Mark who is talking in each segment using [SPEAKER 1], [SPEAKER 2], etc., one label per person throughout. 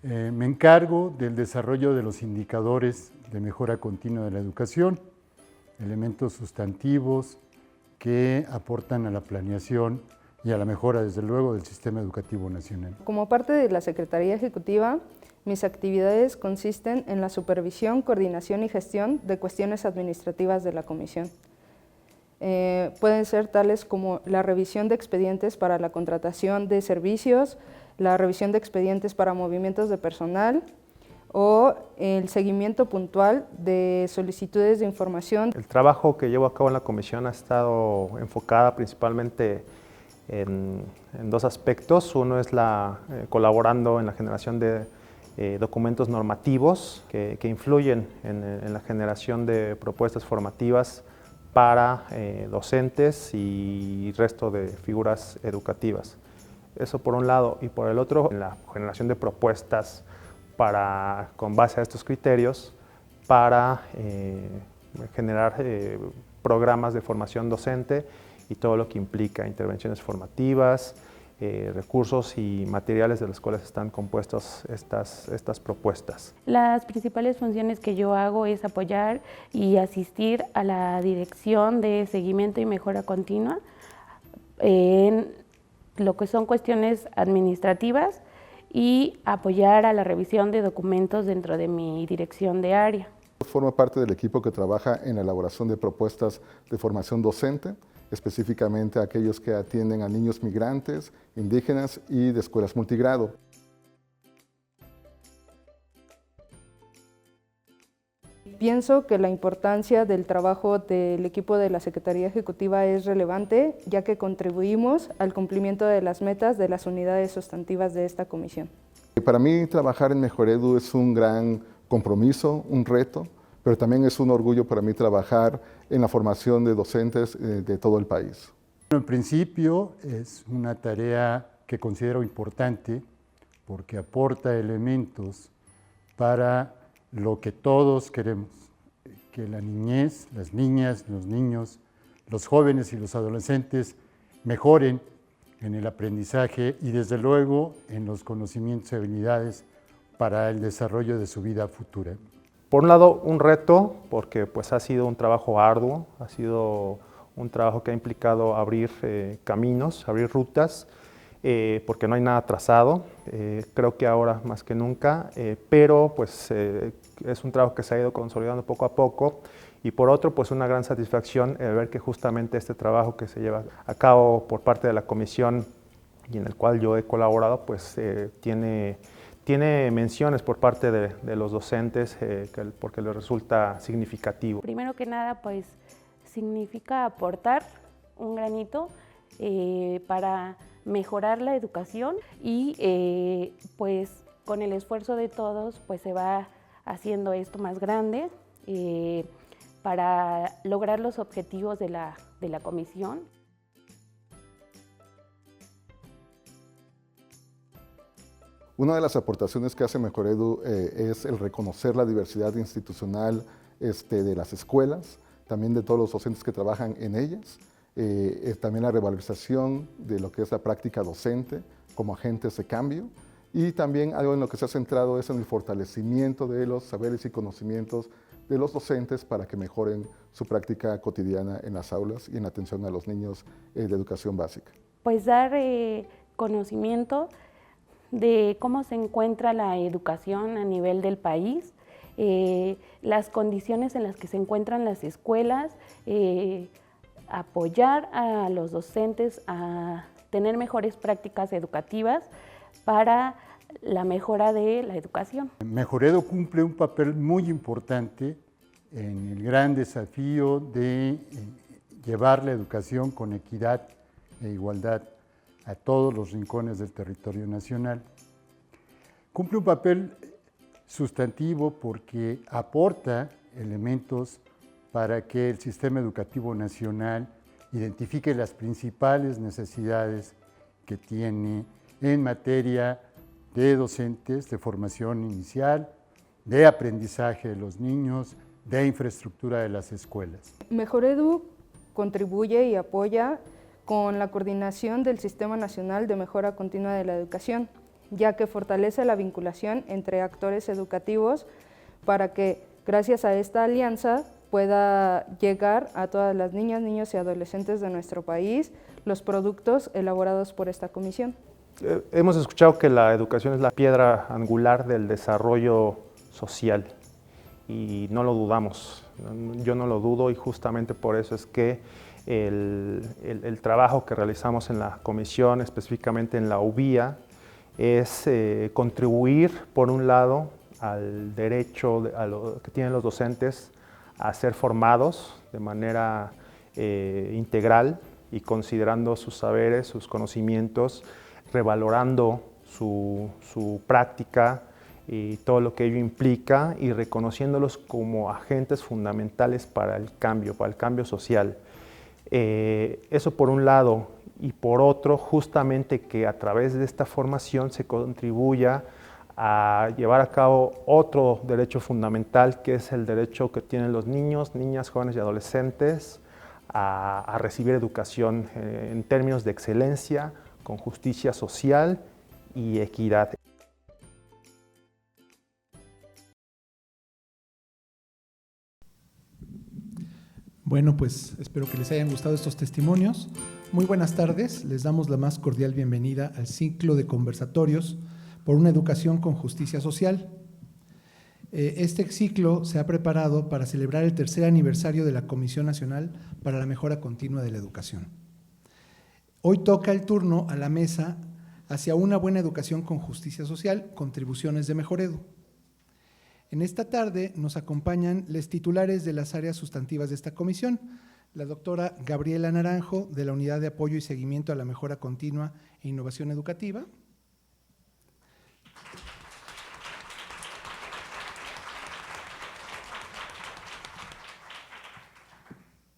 [SPEAKER 1] Me encargo del desarrollo de los indicadores de mejora continua de la educación, elementos sustantivos que aportan a la planeación y a la mejora, desde luego, del sistema educativo nacional.
[SPEAKER 2] Como parte de la Secretaría Ejecutiva, mis actividades consisten en la supervisión, coordinación y gestión de cuestiones administrativas de la Comisión. Pueden ser tales como la revisión de expedientes para la contratación de servicios, la revisión de expedientes para movimientos de personal o el seguimiento puntual de solicitudes de información.
[SPEAKER 3] El trabajo que llevo a cabo en la comisión ha estado enfocada principalmente en dos aspectos. Uno es colaborando en la generación de documentos normativos que influyen en la generación de propuestas formativas para docentes y resto de figuras educativas. Eso por un lado, y por el otro, en la generación de propuestas con base a estos criterios para generar programas de formación docente y todo lo que implica intervenciones formativas, recursos y materiales de los cuales están compuestas estas propuestas.
[SPEAKER 4] Las principales funciones que yo hago es apoyar y asistir a la dirección de seguimiento y mejora continua en lo que son cuestiones administrativas y apoyar a la revisión de documentos dentro de mi dirección de área.
[SPEAKER 5] Formo parte del equipo que trabaja en la elaboración de propuestas de formación docente, específicamente aquellos que atienden a niños migrantes, indígenas y de escuelas multigrado.
[SPEAKER 2] Pienso que la importancia del trabajo del equipo de la Secretaría Ejecutiva es relevante, ya que contribuimos al cumplimiento de las metas de las unidades sustantivas de esta comisión.
[SPEAKER 5] Para mí, trabajar en Mejoredu es un gran compromiso, un reto, pero también es un orgullo para mí trabajar en la formación de docentes de todo el país.
[SPEAKER 1] En principio es una tarea que considero importante porque aporta elementos para lo que todos queremos, que la niñez, las niñas, los niños, los jóvenes y los adolescentes mejoren en el aprendizaje y desde luego en los conocimientos y habilidades para el desarrollo de su vida futura.
[SPEAKER 3] Por un lado, un reto, porque pues, ha sido un trabajo arduo, ha sido un trabajo que ha implicado abrir caminos, abrir rutas, porque no hay nada trazado, creo que ahora más que nunca, pero pues, es un trabajo que se ha ido consolidando poco a poco. Y por otro, pues una gran satisfacción ver que justamente este trabajo que se lleva a cabo por parte de la comisión y en el cual yo he colaborado, pues tiene menciones por parte de los docentes porque les resulta significativo.
[SPEAKER 4] Primero que nada, pues significa aportar un granito para mejorar la educación y pues con el esfuerzo de todos pues se va haciendo esto más grande para lograr los objetivos de la comisión.
[SPEAKER 5] Una de las aportaciones que hace Mejoredu es el reconocer la diversidad institucional de las escuelas, también de todos los docentes que trabajan en ellas, también la revalorización de lo que es la práctica docente como agentes de cambio y también algo en lo que se ha centrado es en el fortalecimiento de los saberes y conocimientos de los docentes para que mejoren su práctica cotidiana en las aulas y en la atención a los niños de educación básica.
[SPEAKER 4] Pues dar conocimiento de cómo se encuentra la educación a nivel del país, las condiciones en las que se encuentran las escuelas, apoyar a los docentes a tener mejores prácticas educativas para la mejora de la educación.
[SPEAKER 1] Mejoredu cumple un papel muy importante en el gran desafío de llevar la educación con equidad e igualdad a todos los rincones del territorio nacional. Cumple un papel sustantivo porque aporta elementos para que el sistema educativo nacional identifique las principales necesidades que tiene en materia de docentes, de formación inicial, de aprendizaje de los niños, de infraestructura de las escuelas.
[SPEAKER 2] Mejoredu contribuye y apoya con la coordinación del Sistema Nacional de Mejora Continua de la Educación. ya que fortalece la vinculación entre actores educativos para que, gracias a esta alianza, pueda llegar a todas las niñas, niños y adolescentes de nuestro país los productos elaborados por esta comisión.
[SPEAKER 3] Hemos escuchado que la educación es la piedra angular del desarrollo social y no lo dudamos. Yo no lo dudo y justamente por eso es que el trabajo que realizamos en la comisión, específicamente en la UBIA, es contribuir, por un lado, al derecho que tienen los docentes a ser formados de manera integral y considerando sus saberes, sus conocimientos, revalorando su práctica y todo lo que ello implica y reconociéndolos como agentes fundamentales para el cambio social. Eso por un lado, y por otro, justamente que a través de esta formación se contribuya a llevar a cabo otro derecho fundamental, que es el derecho que tienen los niños, niñas, jóvenes y adolescentes a recibir educación en términos de excelencia, con justicia social y equidad.
[SPEAKER 6] Bueno, pues espero que les hayan gustado estos testimonios. Muy buenas tardes, les damos la más cordial bienvenida al ciclo de conversatorios por una educación con justicia social. Este ciclo se ha preparado para celebrar el tercer aniversario de la Comisión Nacional para la Mejora Continua de la Educación. Hoy toca el turno a la mesa hacia una buena educación con justicia social, contribuciones de Mejoredu. En esta tarde nos acompañan los titulares de las áreas sustantivas de esta comisión, la doctora Gabriela Naranjo, de la Unidad de Apoyo y Seguimiento a la Mejora Continua e Innovación Educativa,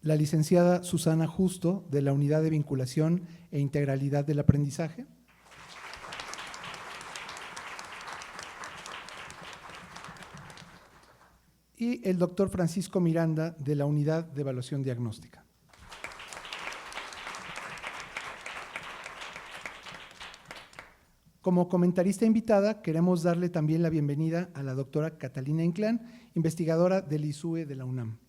[SPEAKER 6] la licenciada Susana Justo, de la Unidad de Vinculación e Integralidad del Aprendizaje, y el doctor Francisco Miranda, de la Unidad de Evaluación Diagnóstica. Como comentarista invitada, queremos darle también la bienvenida a la doctora Catalina Inclán, investigadora del ISUE de la UNAM.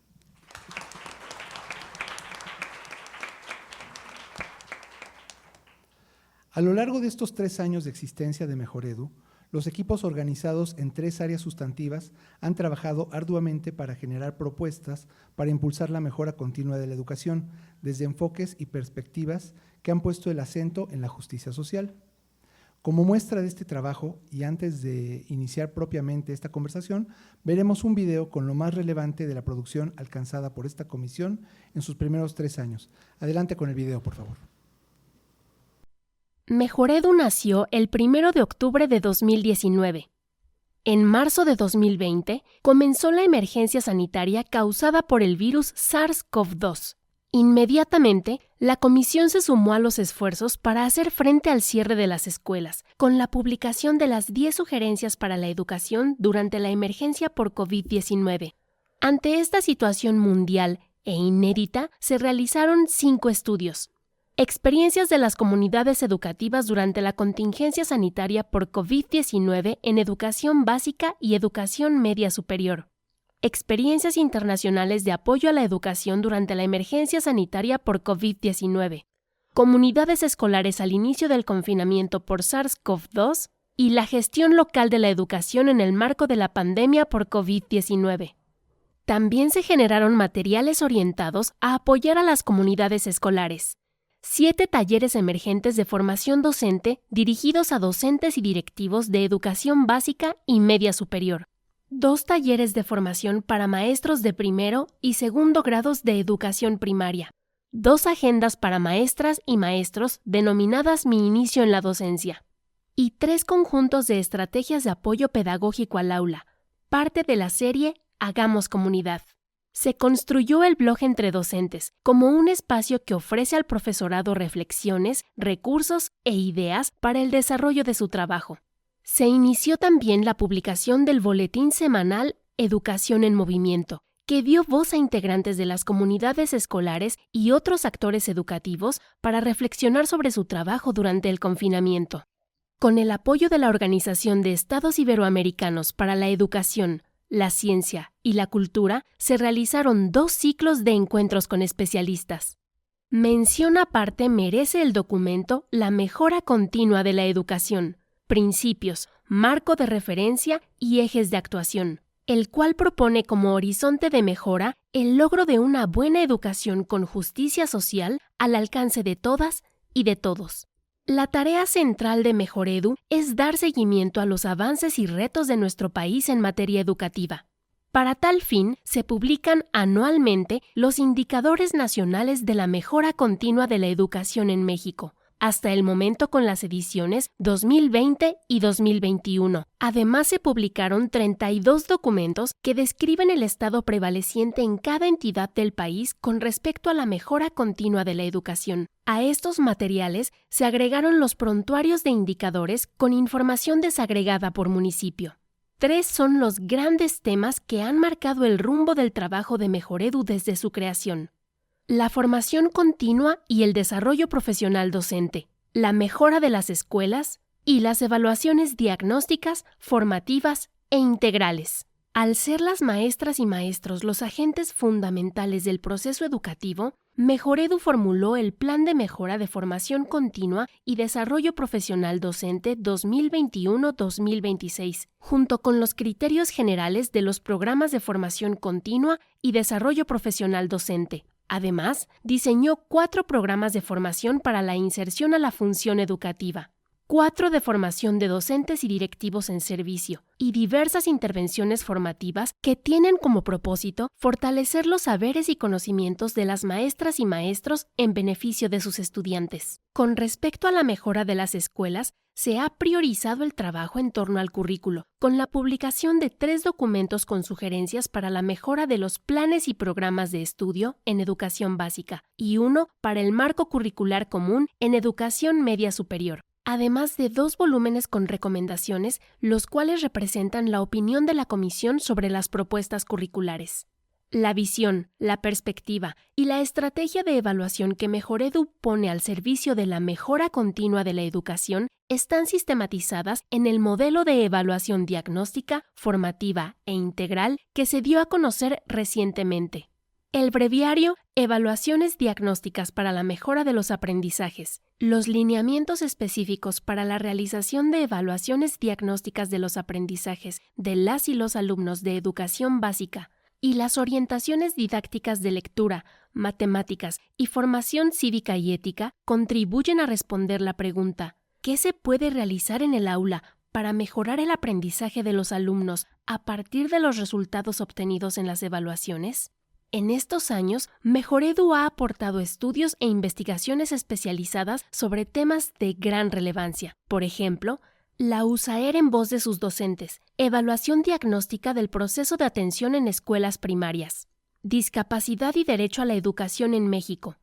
[SPEAKER 6] A lo largo de estos 3 años de existencia de Mejoredu, los equipos organizados en 3 áreas sustantivas han trabajado arduamente para generar propuestas para impulsar la mejora continua de la educación, desde enfoques y perspectivas que han puesto el acento en la justicia social. Como muestra de este trabajo, y antes de iniciar propiamente esta conversación, veremos un video con lo más relevante de la producción alcanzada por esta comisión en sus primeros 3 años. Adelante con el video, por favor.
[SPEAKER 7] Mejoredu nació el 1 de octubre de 2019. En marzo de 2020 comenzó la emergencia sanitaria causada por el virus SARS-CoV-2. Inmediatamente, la comisión se sumó a los esfuerzos para hacer frente al cierre de las escuelas, con la publicación de las 10 sugerencias para la educación durante la emergencia por COVID-19. Ante esta situación mundial e inédita, se realizaron 5 estudios. Experiencias de las comunidades educativas durante la contingencia sanitaria por COVID-19 en educación básica y educación media superior. Experiencias internacionales de apoyo a la educación durante la emergencia sanitaria por COVID-19. Comunidades escolares al inicio del confinamiento por SARS-CoV-2 y la gestión local de la educación en el marco de la pandemia por COVID-19. También se generaron materiales orientados a apoyar a las comunidades escolares. 7 talleres emergentes de formación docente dirigidos a docentes y directivos de educación básica y media superior. 2 talleres de formación para maestros de primero y segundo grados de educación primaria. 2 agendas para maestras y maestros denominadas Mi Inicio en la Docencia. Y 3 conjuntos de estrategias de apoyo pedagógico al aula, parte de la serie Hagamos Comunidad. Se construyó el blog Entre Docentes como un espacio que ofrece al profesorado reflexiones, recursos e ideas para el desarrollo de su trabajo. Se inició también la publicación del boletín semanal Educación en Movimiento, que dio voz a integrantes de las comunidades escolares y otros actores educativos para reflexionar sobre su trabajo durante el confinamiento. Con el apoyo de la Organización de Estados Iberoamericanos para la Educación, la Ciencia y la Cultura, se realizaron 2 ciclos de encuentros con especialistas. Mención aparte merece el documento La mejora continua de la educación, principios, marco de referencia y ejes de actuación, el cual propone como horizonte de mejora el logro de una buena educación con justicia social al alcance de todas y de todos. La tarea central de Mejoredu es dar seguimiento a los avances y retos de nuestro país en materia educativa. Para tal fin, se publican anualmente los indicadores nacionales de la mejora continua de la educación en México, hasta el momento con las ediciones 2020 y 2021. Además, se publicaron 32 documentos que describen el estado prevaleciente en cada entidad del país con respecto a la mejora continua de la educación. A estos materiales se agregaron los prontuarios de indicadores con información desagregada por municipio. 3 son los grandes temas que han marcado el rumbo del trabajo de Mejoredu desde su creación: la formación continua y el desarrollo profesional docente, la mejora de las escuelas y las evaluaciones diagnósticas, formativas e integrales. Al ser las maestras y maestros los agentes fundamentales del proceso educativo, Mejoredu formuló el Plan de Mejora de Formación Continua y Desarrollo Profesional Docente 2021-2026, junto con los criterios generales de los programas de formación continua y desarrollo profesional docente. Además, diseñó 4 programas de formación para la inserción a la función educativa, 4 de formación de docentes y directivos en servicio, y diversas intervenciones formativas que tienen como propósito fortalecer los saberes y conocimientos de las maestras y maestros en beneficio de sus estudiantes. Con respecto a la mejora de las escuelas, se ha priorizado el trabajo en torno al currículo, con la publicación de 3 documentos con sugerencias para la mejora de los planes y programas de estudio en educación básica, y 1 para el marco curricular común en educación media superior, además de 2 volúmenes con recomendaciones, los cuales representan la opinión de la Comisión sobre las propuestas curriculares. La visión, la perspectiva y la estrategia de evaluación que Mejoredu pone al servicio de la mejora continua de la educación están sistematizadas en el modelo de evaluación diagnóstica, formativa e integral que se dio a conocer recientemente. El breviario Evaluaciones diagnósticas para la mejora de los aprendizajes, los lineamientos específicos para la realización de evaluaciones diagnósticas de los aprendizajes de las y los alumnos de educación básica y las orientaciones didácticas de lectura, matemáticas y formación cívica y ética contribuyen a responder la pregunta: ¿qué se puede realizar en el aula para mejorar el aprendizaje de los alumnos a partir de los resultados obtenidos en las evaluaciones? En estos años, Mejoredu ha aportado estudios e investigaciones especializadas sobre temas de gran relevancia. Por ejemplo, la USAER en voz de sus docentes, evaluación diagnóstica del proceso de atención en escuelas primarias, discapacidad y derecho a la educación en México,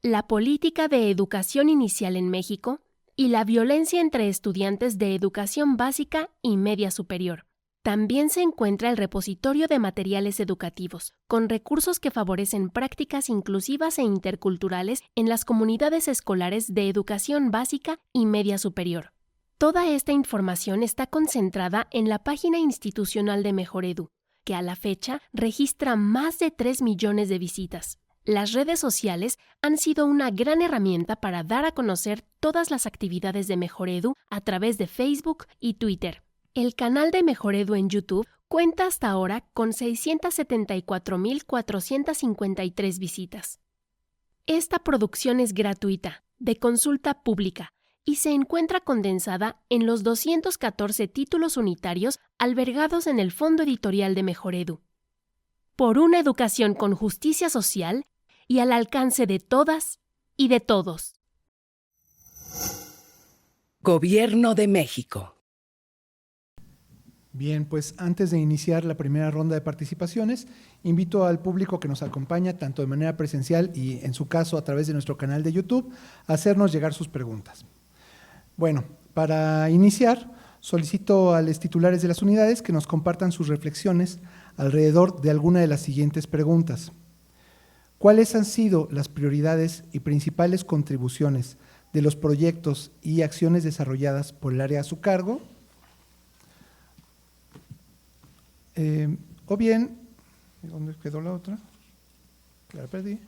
[SPEAKER 7] la política de educación inicial en México y la violencia entre estudiantes de educación básica y media superior. También se encuentra el repositorio de materiales educativos, con recursos que favorecen prácticas inclusivas e interculturales en las comunidades escolares de educación básica y media superior. Toda esta información está concentrada en la página institucional de Mejoredu, que a la fecha registra más de 3 millones de visitas. Las redes sociales han sido una gran herramienta para dar a conocer todas las actividades de Mejoredu a través de Facebook y Twitter. El canal de Mejoredu en YouTube cuenta hasta ahora con 674,453 visitas. Esta producción es gratuita, de consulta pública, y se encuentra condensada en los 214 títulos unitarios albergados en el Fondo Editorial de Mejoredu. Por una educación con justicia social y al alcance de todas y de todos.
[SPEAKER 8] Gobierno de México.
[SPEAKER 6] Bien, pues antes de iniciar la primera ronda de participaciones, invito al público que nos acompaña, tanto de manera presencial y en su caso a través de nuestro canal de YouTube, a hacernos llegar sus preguntas. Bueno, para iniciar, solicito a los titulares de las unidades que nos compartan sus reflexiones alrededor de alguna de las siguientes preguntas. ¿Cuáles han sido las prioridades y principales contribuciones de los proyectos y acciones desarrolladas por el área a su cargo, o bien, ¿dónde quedó la otra? La perdí.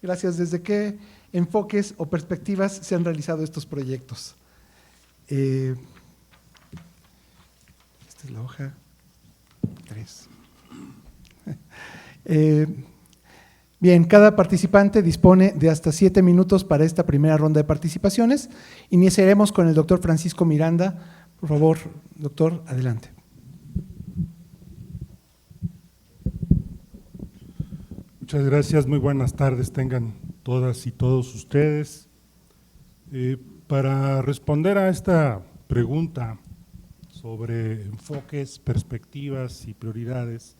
[SPEAKER 6] Gracias. ¿Desde qué enfoques o perspectivas se han realizado estos proyectos? Esta es la hoja 3. Bien, cada participante dispone de hasta 7 minutos para esta primera ronda de participaciones. Iniciaremos con el doctor Francisco Miranda. Por favor, doctor, adelante.
[SPEAKER 9] Muchas gracias, muy buenas tardes tengan todas y todos ustedes. Para responder a esta pregunta sobre enfoques, perspectivas y prioridades,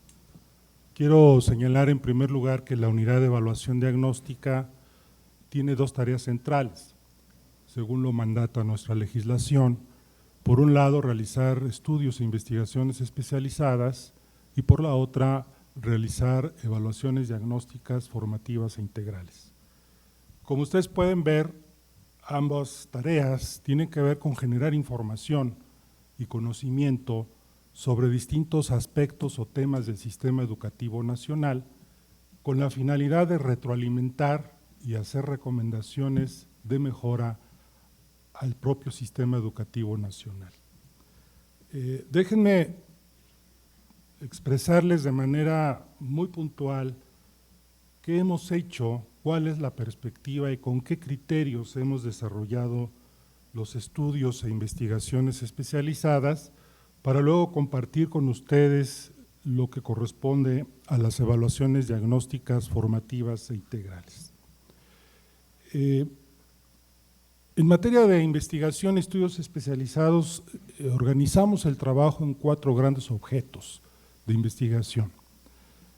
[SPEAKER 9] quiero señalar en primer lugar que la unidad de evaluación diagnóstica tiene dos tareas centrales, según lo mandata nuestra legislación. Por un lado, realizar estudios e investigaciones especializadas y por la otra, realizar evaluaciones diagnósticas, formativas e integrales. Como ustedes pueden ver, ambas tareas tienen que ver con generar información y conocimiento sobre distintos aspectos o temas del sistema educativo nacional con la finalidad de retroalimentar y hacer recomendaciones de mejora al propio sistema educativo nacional. Déjenme expresarles de manera muy puntual qué hemos hecho, cuál es la perspectiva y con qué criterios hemos desarrollado los estudios e investigaciones especializadas para luego compartir con ustedes lo que corresponde a las evaluaciones diagnósticas, formativas e integrales. En materia de investigación y estudios especializados, organizamos el trabajo en 4 grandes objetos de investigación: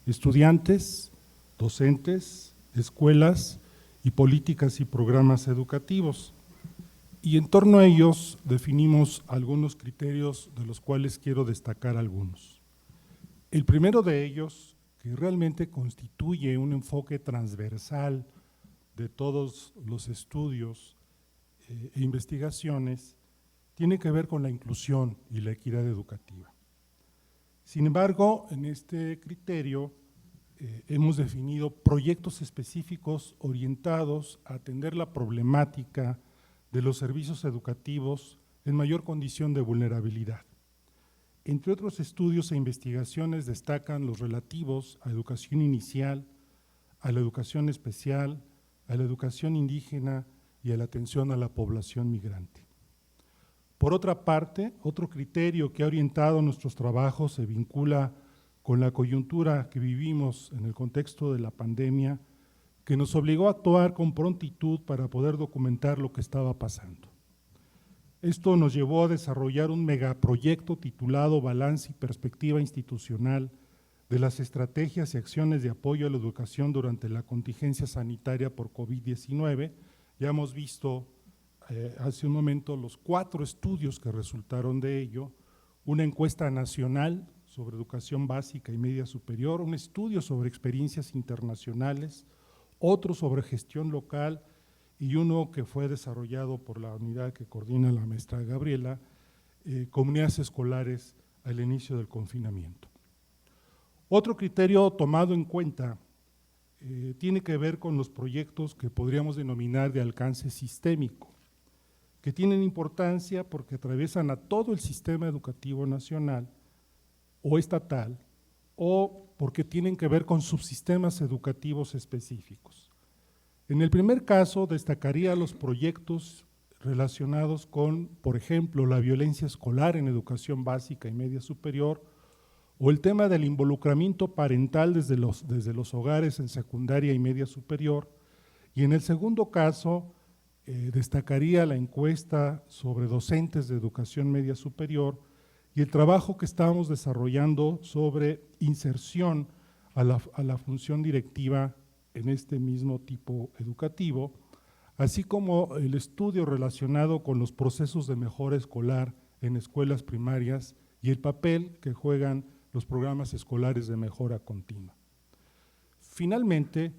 [SPEAKER 9] estudiantes, docentes, escuelas y políticas y programas educativos. Y en torno a ellos definimos algunos criterios de los cuales quiero destacar algunos. El primero de ellos, que realmente constituye un enfoque transversal de todos los estudios e investigaciones, tiene que ver con la inclusión y la equidad educativa. Sin embargo, en este criterio hemos definido proyectos específicos orientados a atender la problemática de los servicios educativos en mayor condición de vulnerabilidad. Entre otros estudios e investigaciones destacan los relativos a educación inicial, a la educación especial, a la educación indígena y a la atención a la población migrante. Por otra parte, otro criterio que ha orientado nuestros trabajos se vincula con la coyuntura que vivimos en el contexto de la pandemia, que nos obligó a actuar con prontitud para poder documentar lo que estaba pasando. Esto nos llevó a desarrollar un megaproyecto titulado Balance y Perspectiva Institucional de las estrategias y acciones de apoyo a la educación durante la contingencia sanitaria por COVID-19. Ya hemos visto hace un momento los 4 estudios que resultaron de ello: una encuesta nacional sobre educación básica y media superior, un estudio sobre experiencias internacionales, otro sobre gestión local y uno que fue desarrollado por la unidad que coordina la maestra Gabriela, comunidades escolares al inicio del confinamiento. Otro criterio tomado en cuenta tiene que ver con los proyectos que podríamos denominar de alcance sistémico, que tienen importancia porque atraviesan a todo el sistema educativo nacional o estatal, o porque tienen que ver con subsistemas educativos específicos. En el primer caso, destacaría los proyectos relacionados con, por ejemplo, la violencia escolar en educación básica y media superior, o el tema del involucramiento parental desde los hogares en secundaria y media superior, y en el segundo caso, destacaría la encuesta sobre docentes de educación media superior y el trabajo que estábamos desarrollando sobre inserción a la función directiva en este mismo tipo educativo, así como el estudio relacionado con los procesos de mejora escolar en escuelas primarias y el papel que juegan los programas escolares de mejora continua. Finalmente,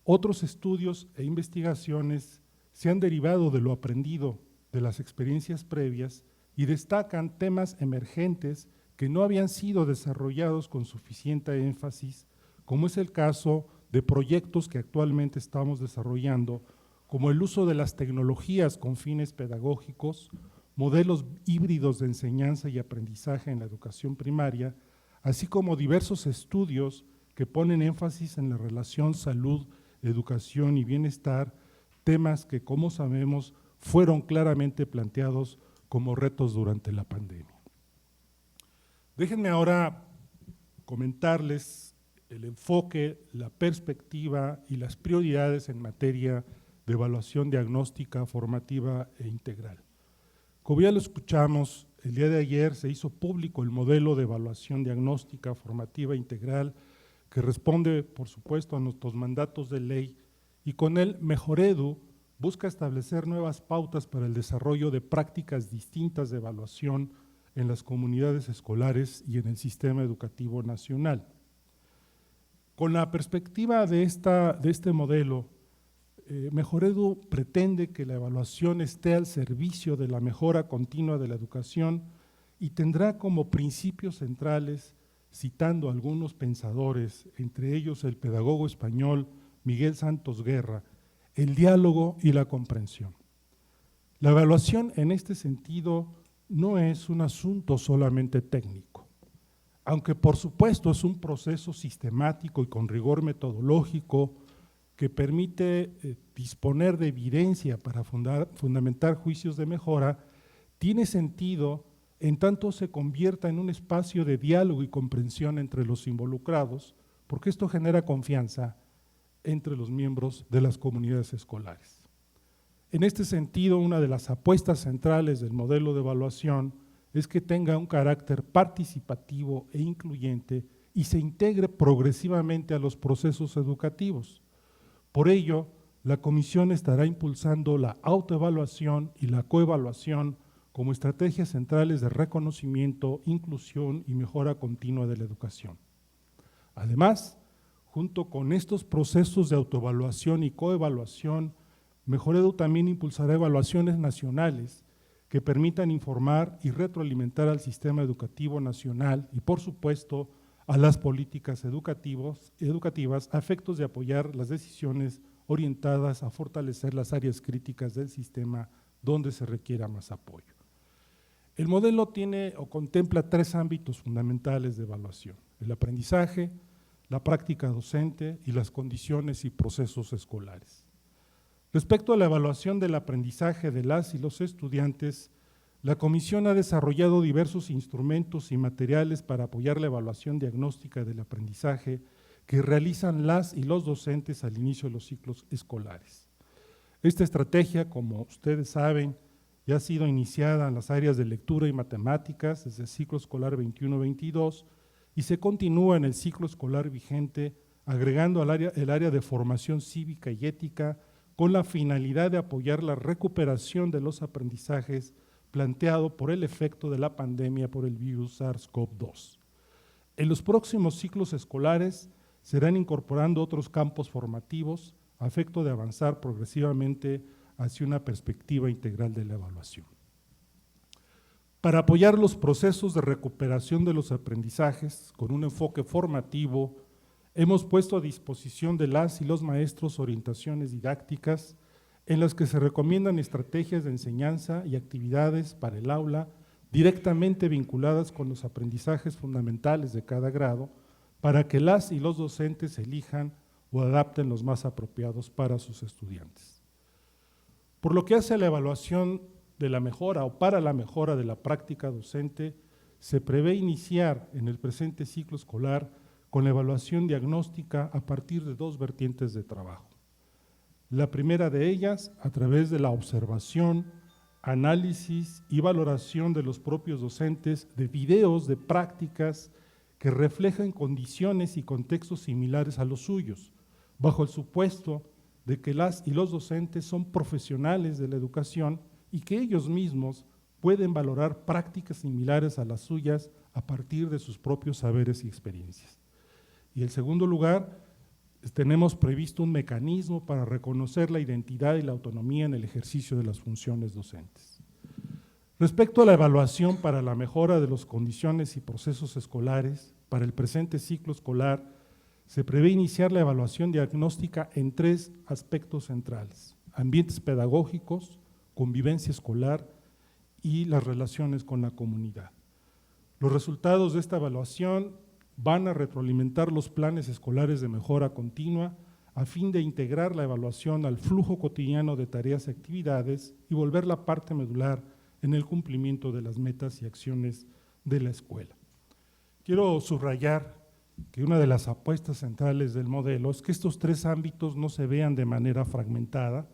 [SPEAKER 9] otros estudios e investigaciones se han derivado de lo aprendido de las experiencias previas y destacan temas emergentes que no habían sido desarrollados con suficiente énfasis, como es el caso de proyectos que actualmente estamos desarrollando, como el uso de las tecnologías con fines pedagógicos, modelos híbridos de enseñanza y aprendizaje en la educación primaria, así como diversos estudios que ponen énfasis en la relación salud, educación y bienestar, temas que, como sabemos, fueron claramente planteados como retos durante la pandemia. Déjenme ahora comentarles el enfoque, la perspectiva y las prioridades en materia de evaluación diagnóstica, formativa e integral. Como ya lo escuchamos, el día de ayer se hizo público el modelo de evaluación diagnóstica, formativa e integral que responde, por supuesto, a nuestros mandatos de ley y con él Mejoredu busca establecer nuevas pautas para el desarrollo de prácticas distintas de evaluación en las comunidades escolares y en el sistema educativo nacional. Con la perspectiva de este modelo, Mejoredu pretende que la evaluación esté al servicio de la mejora continua de la educación y tendrá como principios centrales, citando a algunos pensadores, entre ellos el pedagogo español Miguel Santos Guerra, el diálogo y la comprensión. La evaluación en este sentido no es un asunto solamente técnico, aunque por supuesto es un proceso sistemático y con rigor metodológico que permite disponer de evidencia para fundamentar juicios de mejora, tiene sentido en tanto se convierta en un espacio de diálogo y comprensión entre los involucrados, porque esto genera confianza entre los miembros de las comunidades escolares. En este sentido, una de las apuestas centrales del modelo de evaluación es que tenga un carácter participativo e incluyente y se integre progresivamente a los procesos educativos. Por ello, la Comisión estará impulsando la autoevaluación y la coevaluación como estrategias centrales de reconocimiento, inclusión y mejora continua de la educación. Además, junto con estos procesos de autoevaluación y coevaluación, Mejoredu también impulsará evaluaciones nacionales que permitan informar y retroalimentar al sistema educativo nacional y, por supuesto, a las políticas educativas a efectos de apoyar las decisiones orientadas a fortalecer las áreas críticas del sistema donde se requiera más apoyo. El modelo tiene o contempla tres ámbitos fundamentales de evaluación: el aprendizaje, la práctica docente y las condiciones y procesos escolares. Respecto a la evaluación del aprendizaje de las y los estudiantes, la Comisión ha desarrollado diversos instrumentos y materiales para apoyar la evaluación diagnóstica del aprendizaje que realizan las y los docentes al inicio de los ciclos escolares. Esta estrategia, como ustedes saben, ya ha sido iniciada en las áreas de lectura y matemáticas desde el ciclo escolar 21-22 y se continúa en el ciclo escolar vigente, agregando el área de formación cívica y ética con la finalidad de apoyar la recuperación de los aprendizajes planteado por el efecto de la pandemia por el virus SARS-CoV-2. En los próximos ciclos escolares serán incorporando otros campos formativos a efecto de avanzar progresivamente hacia una perspectiva integral de la evaluación. Para apoyar los procesos de recuperación de los aprendizajes con un enfoque formativo, hemos puesto a disposición de las y los maestros orientaciones didácticas en las que se recomiendan estrategias de enseñanza y actividades para el aula directamente vinculadas con los aprendizajes fundamentales de cada grado para que las y los docentes elijan o adapten los más apropiados para sus estudiantes. Por lo que hace a la evaluación de la mejora o para la mejora de la práctica docente, se prevé iniciar en el presente ciclo escolar con la evaluación diagnóstica a partir de dos vertientes de trabajo. La primera de ellas, a través de la observación, análisis y valoración de los propios docentes de videos de prácticas que reflejan condiciones y contextos similares a los suyos, bajo el supuesto de que las y los docentes son profesionales de la educación y que ellos mismos pueden valorar prácticas similares a las suyas a partir de sus propios saberes y experiencias. Y en segundo lugar, tenemos previsto un mecanismo para reconocer la identidad y la autonomía en el ejercicio de las funciones docentes. Respecto a la evaluación para la mejora de las condiciones y procesos escolares, para el presente ciclo escolar se prevé iniciar la evaluación diagnóstica en 3 aspectos centrales: ambientes pedagógicos, convivencia escolar y las relaciones con la comunidad. Los resultados de esta evaluación van a retroalimentar los planes escolares de mejora continua a fin de integrar la evaluación al flujo cotidiano de tareas y actividades y volverla parte medular en el cumplimiento de las metas y acciones de la escuela. Quiero subrayar que una de las apuestas centrales del modelo es que estos 3 ámbitos no se vean de manera fragmentada,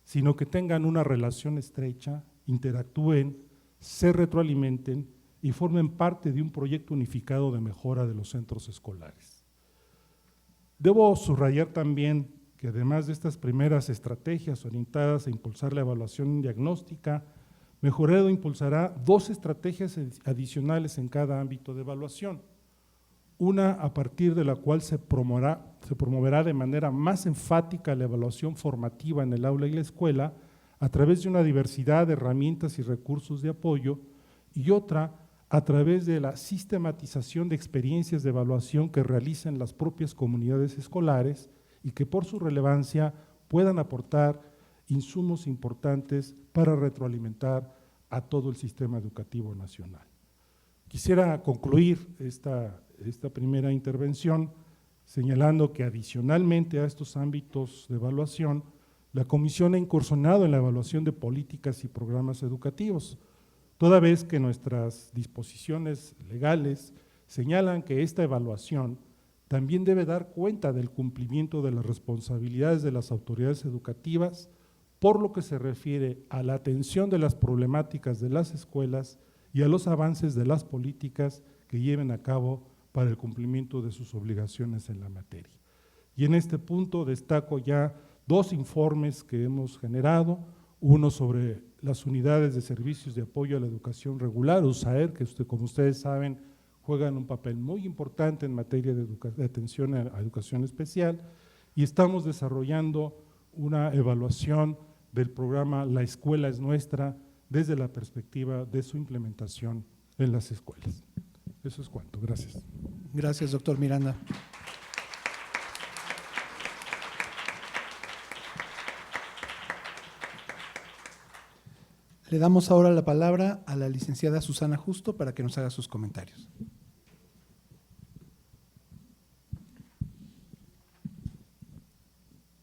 [SPEAKER 9] sino que tengan una relación estrecha, interactúen, se retroalimenten y formen parte de un proyecto unificado de mejora de los centros escolares. Debo subrayar también que además de estas primeras estrategias orientadas a impulsar la evaluación diagnóstica, Mejoredo impulsará 2 estrategias adicionales en cada ámbito de evaluación. Una a partir de la cual se promoverá de manera más enfática la evaluación formativa en el aula y la escuela a través de una diversidad de herramientas y recursos de apoyo, y otra a través de la sistematización de experiencias de evaluación que realicen las propias comunidades escolares y que por su relevancia puedan aportar insumos importantes para retroalimentar a todo el sistema educativo nacional. Quisiera concluir esta primera intervención señalando que adicionalmente a estos ámbitos de evaluación, la Comisión ha incursionado en la evaluación de políticas y programas educativos, toda vez que nuestras disposiciones legales señalan que esta evaluación también debe dar cuenta del cumplimiento de las responsabilidades de las autoridades educativas por lo que se refiere a la atención de las problemáticas de las escuelas y a los avances de las políticas que lleven a cabo para el cumplimiento de sus obligaciones en la materia. Y en este punto destaco ya 2 informes que hemos generado, uno sobre las unidades de servicios de apoyo a la educación regular, USAER, que como ustedes saben juegan un papel muy importante en materia de atención a educación especial, y estamos desarrollando una evaluación del programa La Escuela es Nuestra desde la perspectiva de su implementación en las escuelas. Eso es cuanto. Gracias.
[SPEAKER 6] Gracias, doctor Miranda. Le damos ahora la palabra a la licenciada Susana Justo para que nos haga sus comentarios.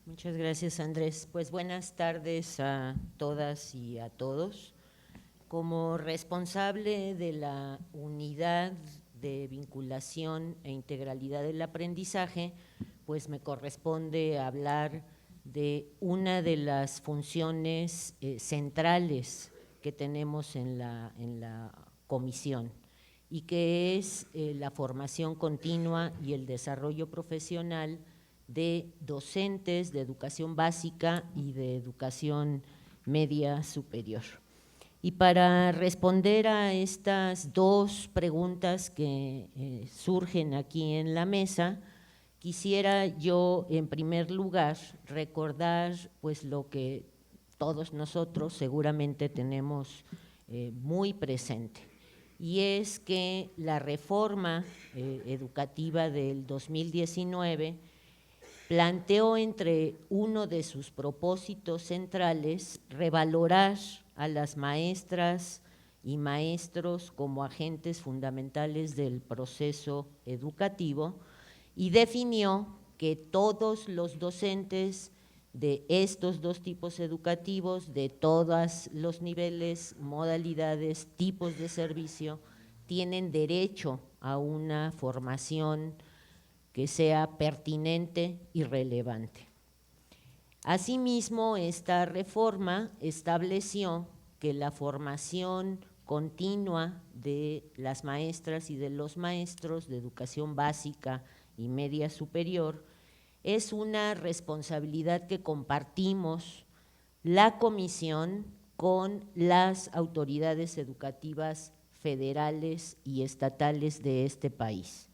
[SPEAKER 10] Muchas gracias, Andrés. Pues buenas tardes a todas y a todos. Como responsable de la unidad de vinculación e integralidad del aprendizaje, pues me corresponde hablar de una de las funciones centrales que tenemos en la comisión y que es la formación continua y el desarrollo profesional de docentes de educación básica y de educación media superior. Y para responder a estas 2 preguntas que surgen aquí en la mesa, quisiera yo en primer lugar recordar pues lo que todos nosotros seguramente tenemos muy presente, y es que la reforma educativa del 2019 planteó entre uno de sus propósitos centrales revalorar a las maestras y maestros como agentes fundamentales del proceso educativo y definió que todos los docentes de estos 2 tipos educativos, de todos los niveles, modalidades, tipos de servicio, tienen derecho a una formación que sea pertinente y relevante. Asimismo, esta reforma estableció que la formación continua de las maestras y de los maestros de educación básica y media superior es una responsabilidad que compartimos la Comisión con las autoridades educativas federales y estatales de este país.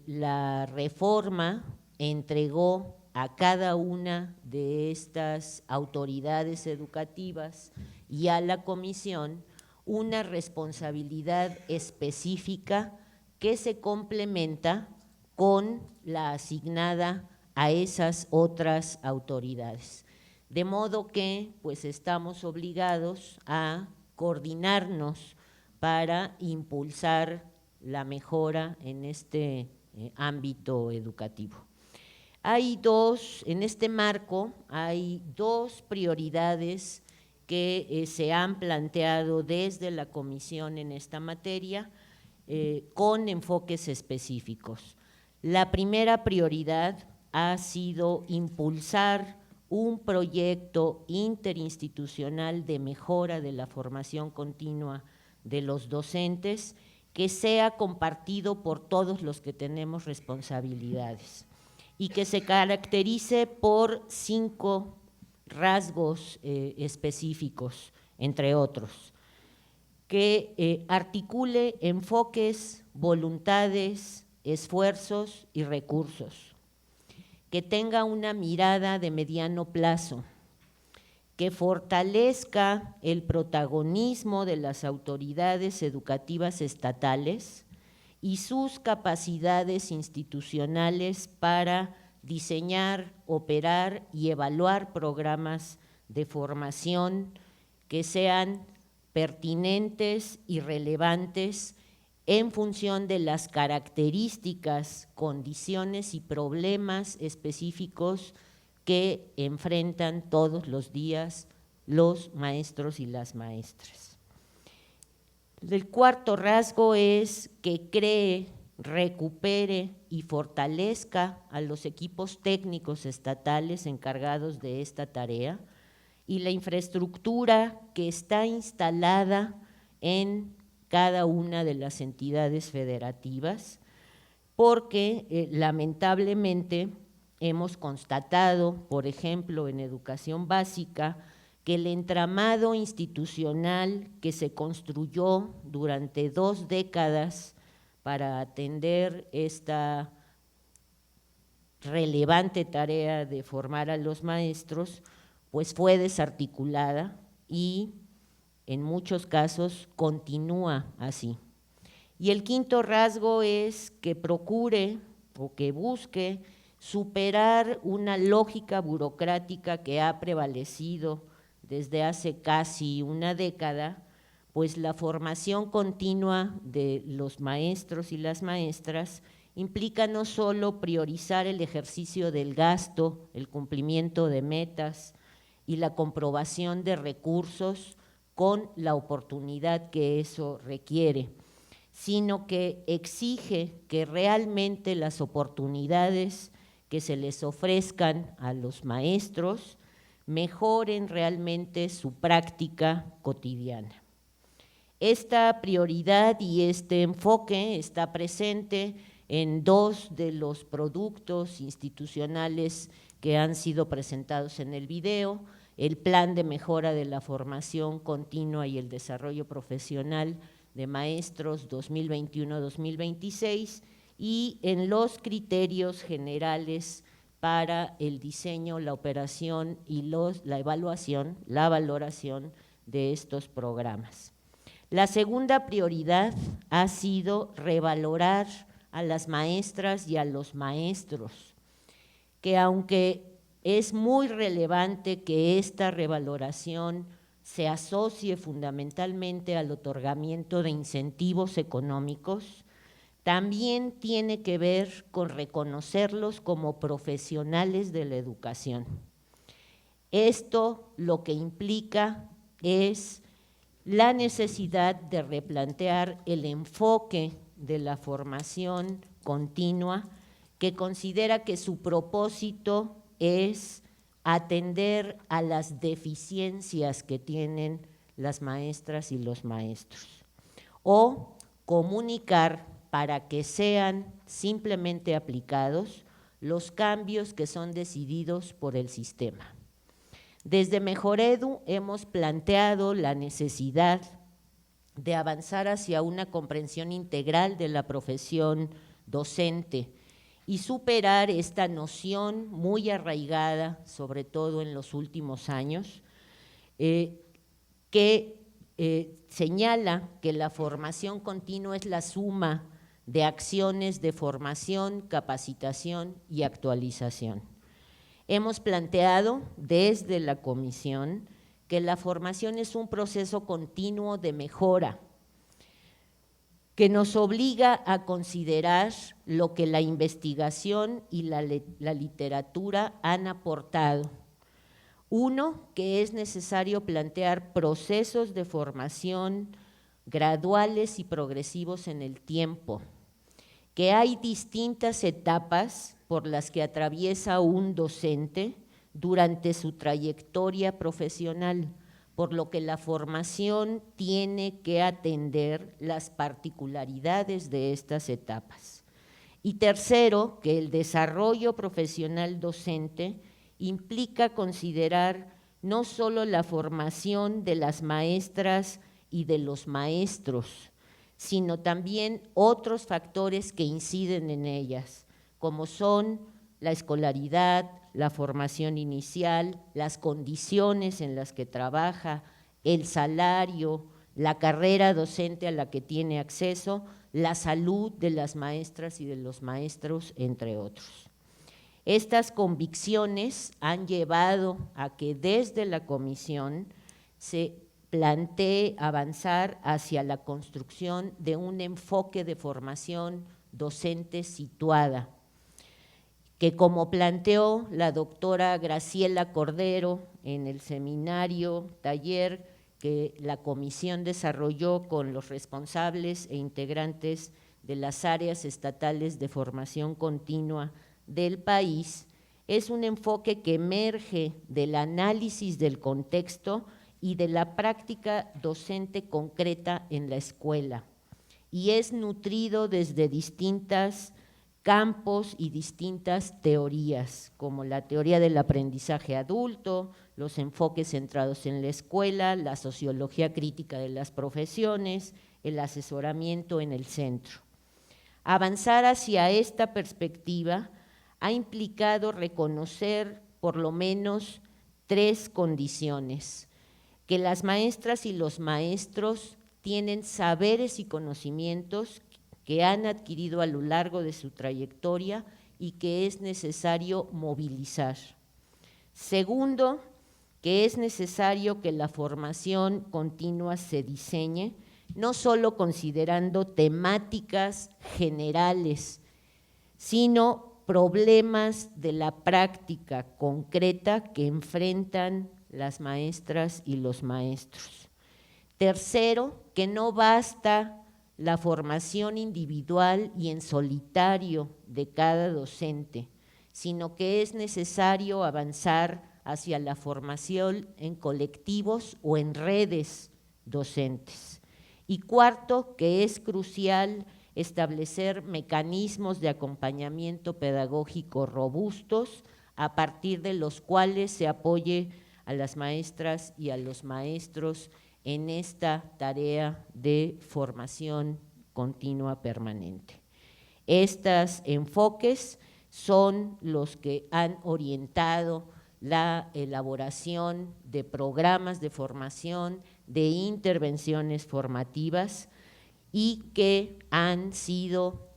[SPEAKER 10] La reforma entregó a cada una de estas autoridades educativas y a la comisión una responsabilidad específica que se complementa con la asignada a esas otras autoridades. De modo que pues estamos obligados a coordinarnos para impulsar la mejora en este ámbito educativo. En este marco hay dos prioridades que se han planteado desde la comisión en esta materia con enfoques específicos. La primera prioridad ha sido impulsar un proyecto interinstitucional de mejora de la formación continua de los docentes que sea compartido por todos los que tenemos responsabilidades y que se caracterice por 5 rasgos específicos, entre otros, que articule enfoques, voluntades, esfuerzos y recursos, que tenga una mirada de mediano plazo, que fortalezca el protagonismo de las autoridades educativas estatales y sus capacidades institucionales para diseñar, operar y evaluar programas de formación que sean pertinentes y relevantes en función de las características, condiciones y problemas específicos que enfrentan todos los días los maestros y las maestras. El cuarto rasgo es que cree, recupere y fortalezca a los equipos técnicos estatales encargados de esta tarea y la infraestructura que está instalada en cada una de las entidades federativas, porque lamentablemente hemos constatado, por ejemplo, en educación básica, que el entramado institucional que se construyó durante 2 décadas para atender esta relevante tarea de formar a los maestros, pues fue desarticulada y en muchos casos continúa así. Y el quinto rasgo es que procure o que busque superar una lógica burocrática que ha prevalecido desde hace casi una década, pues la formación continua de los maestros y las maestras implica no solo priorizar el ejercicio del gasto, el cumplimiento de metas y la comprobación de recursos con la oportunidad que eso requiere, sino que exige que realmente las oportunidades que se les ofrezcan a los maestros mejoren realmente su práctica cotidiana. Esta prioridad y este enfoque está presente en 2 de los productos institucionales que han sido presentados en el video, el Plan de Mejora de la Formación Continua y el Desarrollo Profesional de Maestros 2021-2026 y en los criterios generales para el diseño, la operación y la evaluación, la valoración de estos programas. La segunda prioridad ha sido revalorar a las maestras y a los maestros, que aunque es muy relevante que esta revaloración se asocie fundamentalmente al otorgamiento de incentivos económicos, también tiene que ver con reconocerlos como profesionales de la educación. Esto lo que implica es la necesidad de replantear el enfoque de la formación continua, que considera que su propósito es atender a las deficiencias que tienen las maestras y los maestros, o comunicar para que sean simplemente aplicados los cambios que son decididos por el sistema. Desde Mejoredu hemos planteado la necesidad de avanzar hacia una comprensión integral de la profesión docente y superar esta noción muy arraigada, sobre todo en los últimos años, que señala que la formación continua es la suma de acciones de formación, capacitación y actualización. Hemos planteado desde la comisión que la formación es un proceso continuo de mejora, que nos obliga a considerar lo que la investigación y la literatura han aportado. Uno, que es necesario plantear procesos de formación graduales y progresivos en el tiempo, que hay distintas etapas por las que atraviesa un docente durante su trayectoria profesional, por lo que la formación tiene que atender las particularidades de estas etapas. Y tercero, que el desarrollo profesional docente implica considerar no solo la formación de las maestras y de los maestros, sino también otros factores que inciden en ellas, como son la escolaridad, la formación inicial, las condiciones en las que trabaja, el salario, la carrera docente a la que tiene acceso, la salud de las maestras y de los maestros, entre otros. Estas convicciones han llevado a que desde la comisión se plantee avanzar hacia la construcción de un enfoque de formación docente situada, que como planteó la doctora Graciela Cordero en el seminario taller que la comisión desarrolló con los responsables e integrantes de las áreas estatales de formación continua del país, es un enfoque que emerge del análisis del contexto y de la práctica docente concreta en la escuela, y es nutrido desde distintos campos y distintas teorías, como la teoría del aprendizaje adulto, los enfoques centrados en la escuela, la sociología crítica de las profesiones, el asesoramiento en el centro. Avanzar hacia esta perspectiva ha implicado reconocer por lo menos 3 condiciones: que las maestras y los maestros tienen saberes y conocimientos que han adquirido a lo largo de su trayectoria y que es necesario movilizar. Segundo, que es necesario que la formación continua se diseñe, no solo considerando temáticas generales, sino problemas de la práctica concreta que enfrentan las maestras y los maestros. Tercero, que no basta la formación individual y en solitario de cada docente, sino que es necesario avanzar hacia la formación en colectivos o en redes docentes. Y cuarto, que es crucial establecer mecanismos de acompañamiento pedagógico robustos a partir de los cuales se apoye a las maestras y a los maestros en esta tarea de formación continua permanente. Estos enfoques son los que han orientado la elaboración de programas de formación, de intervenciones formativas y que han sido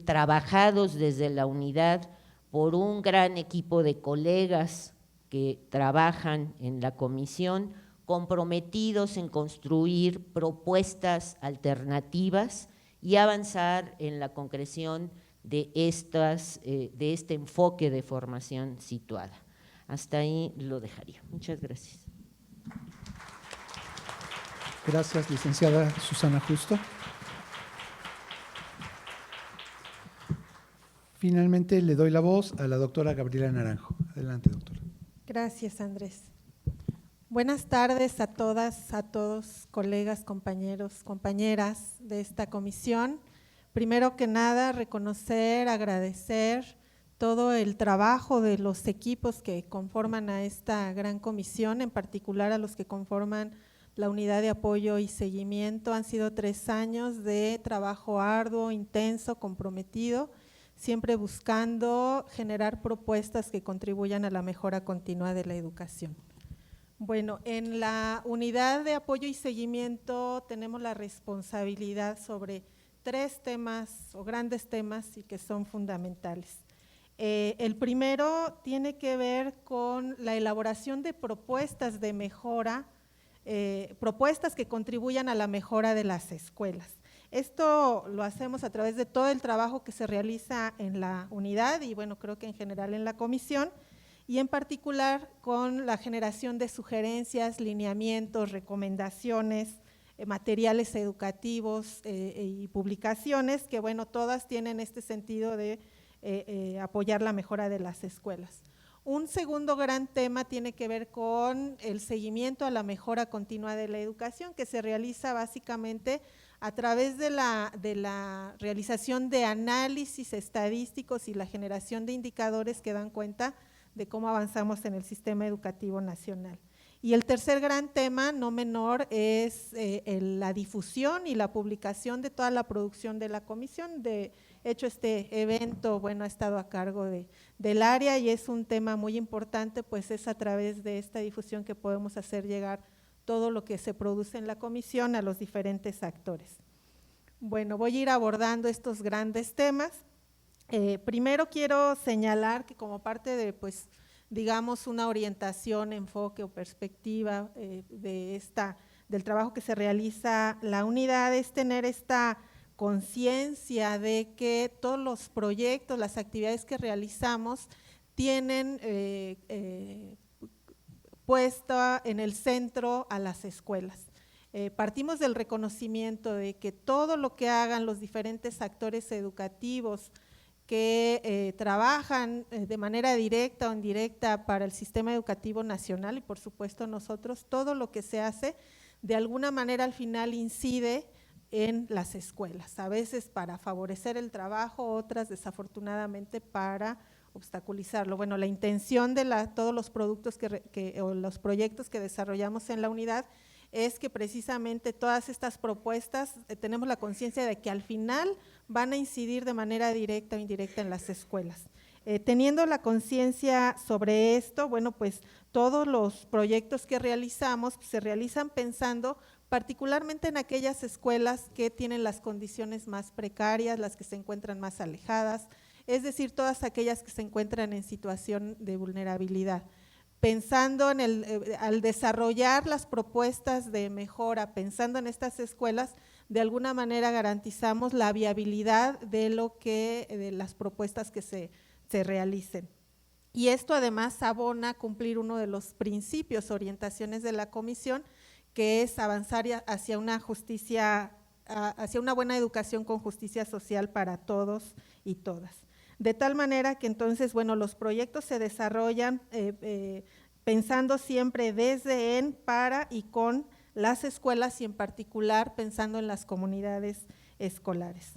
[SPEAKER 10] trabajados desde la unidad por un gran equipo de colegas que trabajan en la comisión, comprometidos en construir propuestas alternativas y avanzar en la concreción de este enfoque de formación situada. Hasta ahí lo dejaría. Muchas gracias.
[SPEAKER 6] Gracias, licenciada Susana Justo. Finalmente le doy la voz a la doctora Gabriela Naranjo. Adelante, doctora.
[SPEAKER 11] Gracias, Andrés. Buenas tardes a todas, a todos, colegas, compañeros, compañeras de esta comisión. Primero que nada, reconocer, agradecer todo el trabajo de los equipos que conforman a esta gran comisión, en particular a los que conforman la unidad de apoyo y seguimiento. Han sido 3 años de trabajo arduo, intenso, comprometido. siempre buscando generar propuestas que contribuyan a la mejora continua de la educación. Bueno, en la unidad de apoyo y seguimiento tenemos la responsabilidad sobre 3 temas o grandes temas y que son fundamentales. El primero tiene que ver con la elaboración de propuestas de mejora, propuestas que contribuyan a la mejora de las escuelas. Esto lo hacemos a través de todo el trabajo que se realiza en la unidad y bueno, creo que en general en la comisión, y en particular con la generación de sugerencias, lineamientos, recomendaciones, materiales educativos y publicaciones que bueno, todas tienen este sentido de apoyar la mejora de las escuelas. Un segundo gran tema tiene que ver con el seguimiento a la mejora continua de la educación, que se realiza básicamente a través de la realización de análisis estadísticos y la generación de indicadores que dan cuenta de cómo avanzamos en el sistema educativo nacional. Y el tercer gran tema, no menor, es la difusión y la publicación de toda la producción de la comisión. De hecho, este evento, bueno, ha estado a cargo del área y es un tema muy importante, pues es a través de esta difusión que podemos hacer llegar todo lo que se produce en la comisión a los diferentes actores. Bueno, voy a ir abordando estos grandes temas. Primero quiero señalar que como parte de, pues, digamos, una orientación, enfoque o perspectiva del trabajo que se realiza la unidad es tener esta conciencia de que todos los proyectos, las actividades que realizamos tienen puesta en el centro a las escuelas. Partimos del reconocimiento de que todo lo que hagan los diferentes actores educativos que trabajan de manera directa o indirecta para el sistema educativo nacional y por supuesto nosotros, todo lo que se hace de alguna manera al final incide en las escuelas, a veces para favorecer el trabajo, otras desafortunadamente para obstaculizarlo. Bueno, la intención de todos los productos o los proyectos que desarrollamos en la unidad es que precisamente todas estas propuestas tenemos la conciencia de que al final van a incidir de manera directa o indirecta en las escuelas. Teniendo la conciencia sobre esto, bueno, pues todos los proyectos que realizamos se realizan pensando particularmente en aquellas escuelas que tienen las condiciones más precarias, las que se encuentran más alejadas, es decir, todas aquellas que se encuentran en situación de vulnerabilidad. Pensando al desarrollar las propuestas de mejora, pensando en estas escuelas, de alguna manera garantizamos la viabilidad de las propuestas que se realicen. Y esto además abona a cumplir uno de los principios, orientaciones de la comisión, que es avanzar hacia una hacia una buena educación con justicia social para todos y todas. De tal manera que entonces, bueno, los proyectos se desarrollan pensando siempre desde, en, para y con las escuelas y en particular pensando en las comunidades escolares.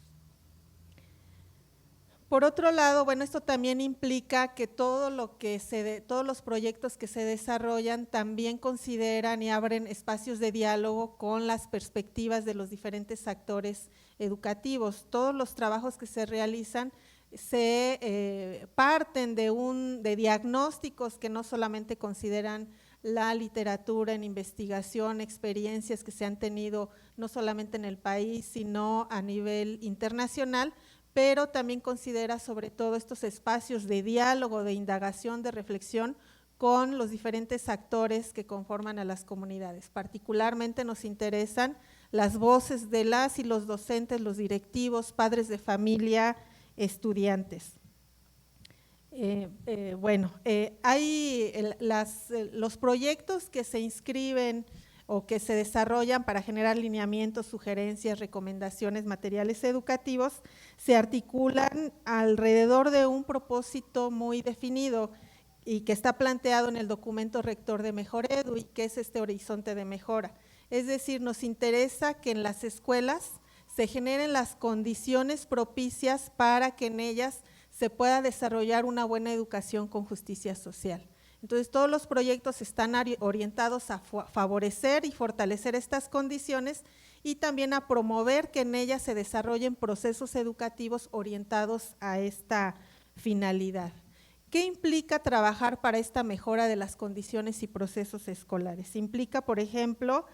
[SPEAKER 11] Por otro lado, bueno, esto también implica que todos los proyectos que se desarrollan también consideran y abren espacios de diálogo con las perspectivas de los diferentes actores educativos. Todos los trabajos que se realizan se parten de diagnósticos que no solamente consideran la literatura en investigación, experiencias que se han tenido no solamente en el país, sino a nivel internacional, pero también considera sobre todo estos espacios de diálogo, de indagación, de reflexión con los diferentes actores que conforman a las comunidades. Particularmente nos interesan las voces de las y los docentes, los directivos, padres de familia, estudiantes. Hay los proyectos que se inscriben o que se desarrollan para generar lineamientos, sugerencias, recomendaciones, materiales educativos, se articulan alrededor de un propósito muy definido y que está planteado en el documento rector de Mejoredu y que es este horizonte de mejora. Es decir, nos interesa que en las escuelas se generen las condiciones propicias para que en ellas se pueda desarrollar una buena educación con justicia social. Entonces, todos los proyectos están orientados a favorecer y fortalecer estas condiciones y también a promover que en ellas se desarrollen procesos educativos orientados a esta finalidad. ¿Qué implica trabajar para esta mejora de las condiciones y procesos escolares? Implica, por ejemplo,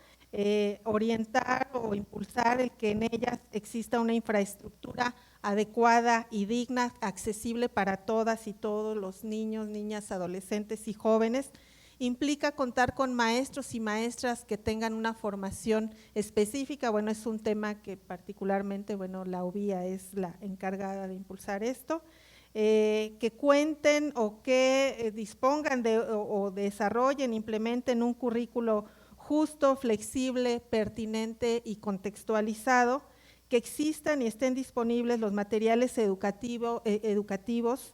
[SPEAKER 11] orientar o impulsar el que en ellas exista una infraestructura adecuada y digna, accesible para todas y todos los niños, niñas, adolescentes y jóvenes. Implica contar con maestros y maestras que tengan una formación específica. Bueno, es un tema que particularmente, bueno, la UBIA es la encargada de impulsar esto. Que cuenten o que dispongan de o desarrollen, implementen un currículo justo, flexible, pertinente y contextualizado, que existan y estén disponibles los materiales educativos,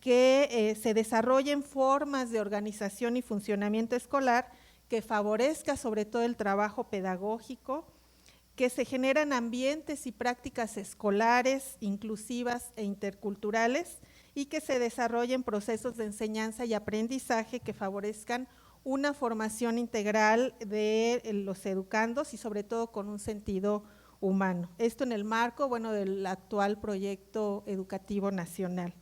[SPEAKER 11] que se desarrollen formas de organización y funcionamiento escolar que favorezca sobre todo el trabajo pedagógico, que se generan ambientes y prácticas escolares inclusivas e interculturales y que se desarrollen procesos de enseñanza y aprendizaje que favorezcan una formación integral de los educandos y sobre todo con un sentido humano. Esto en el marco, bueno, del actual proyecto educativo nacional.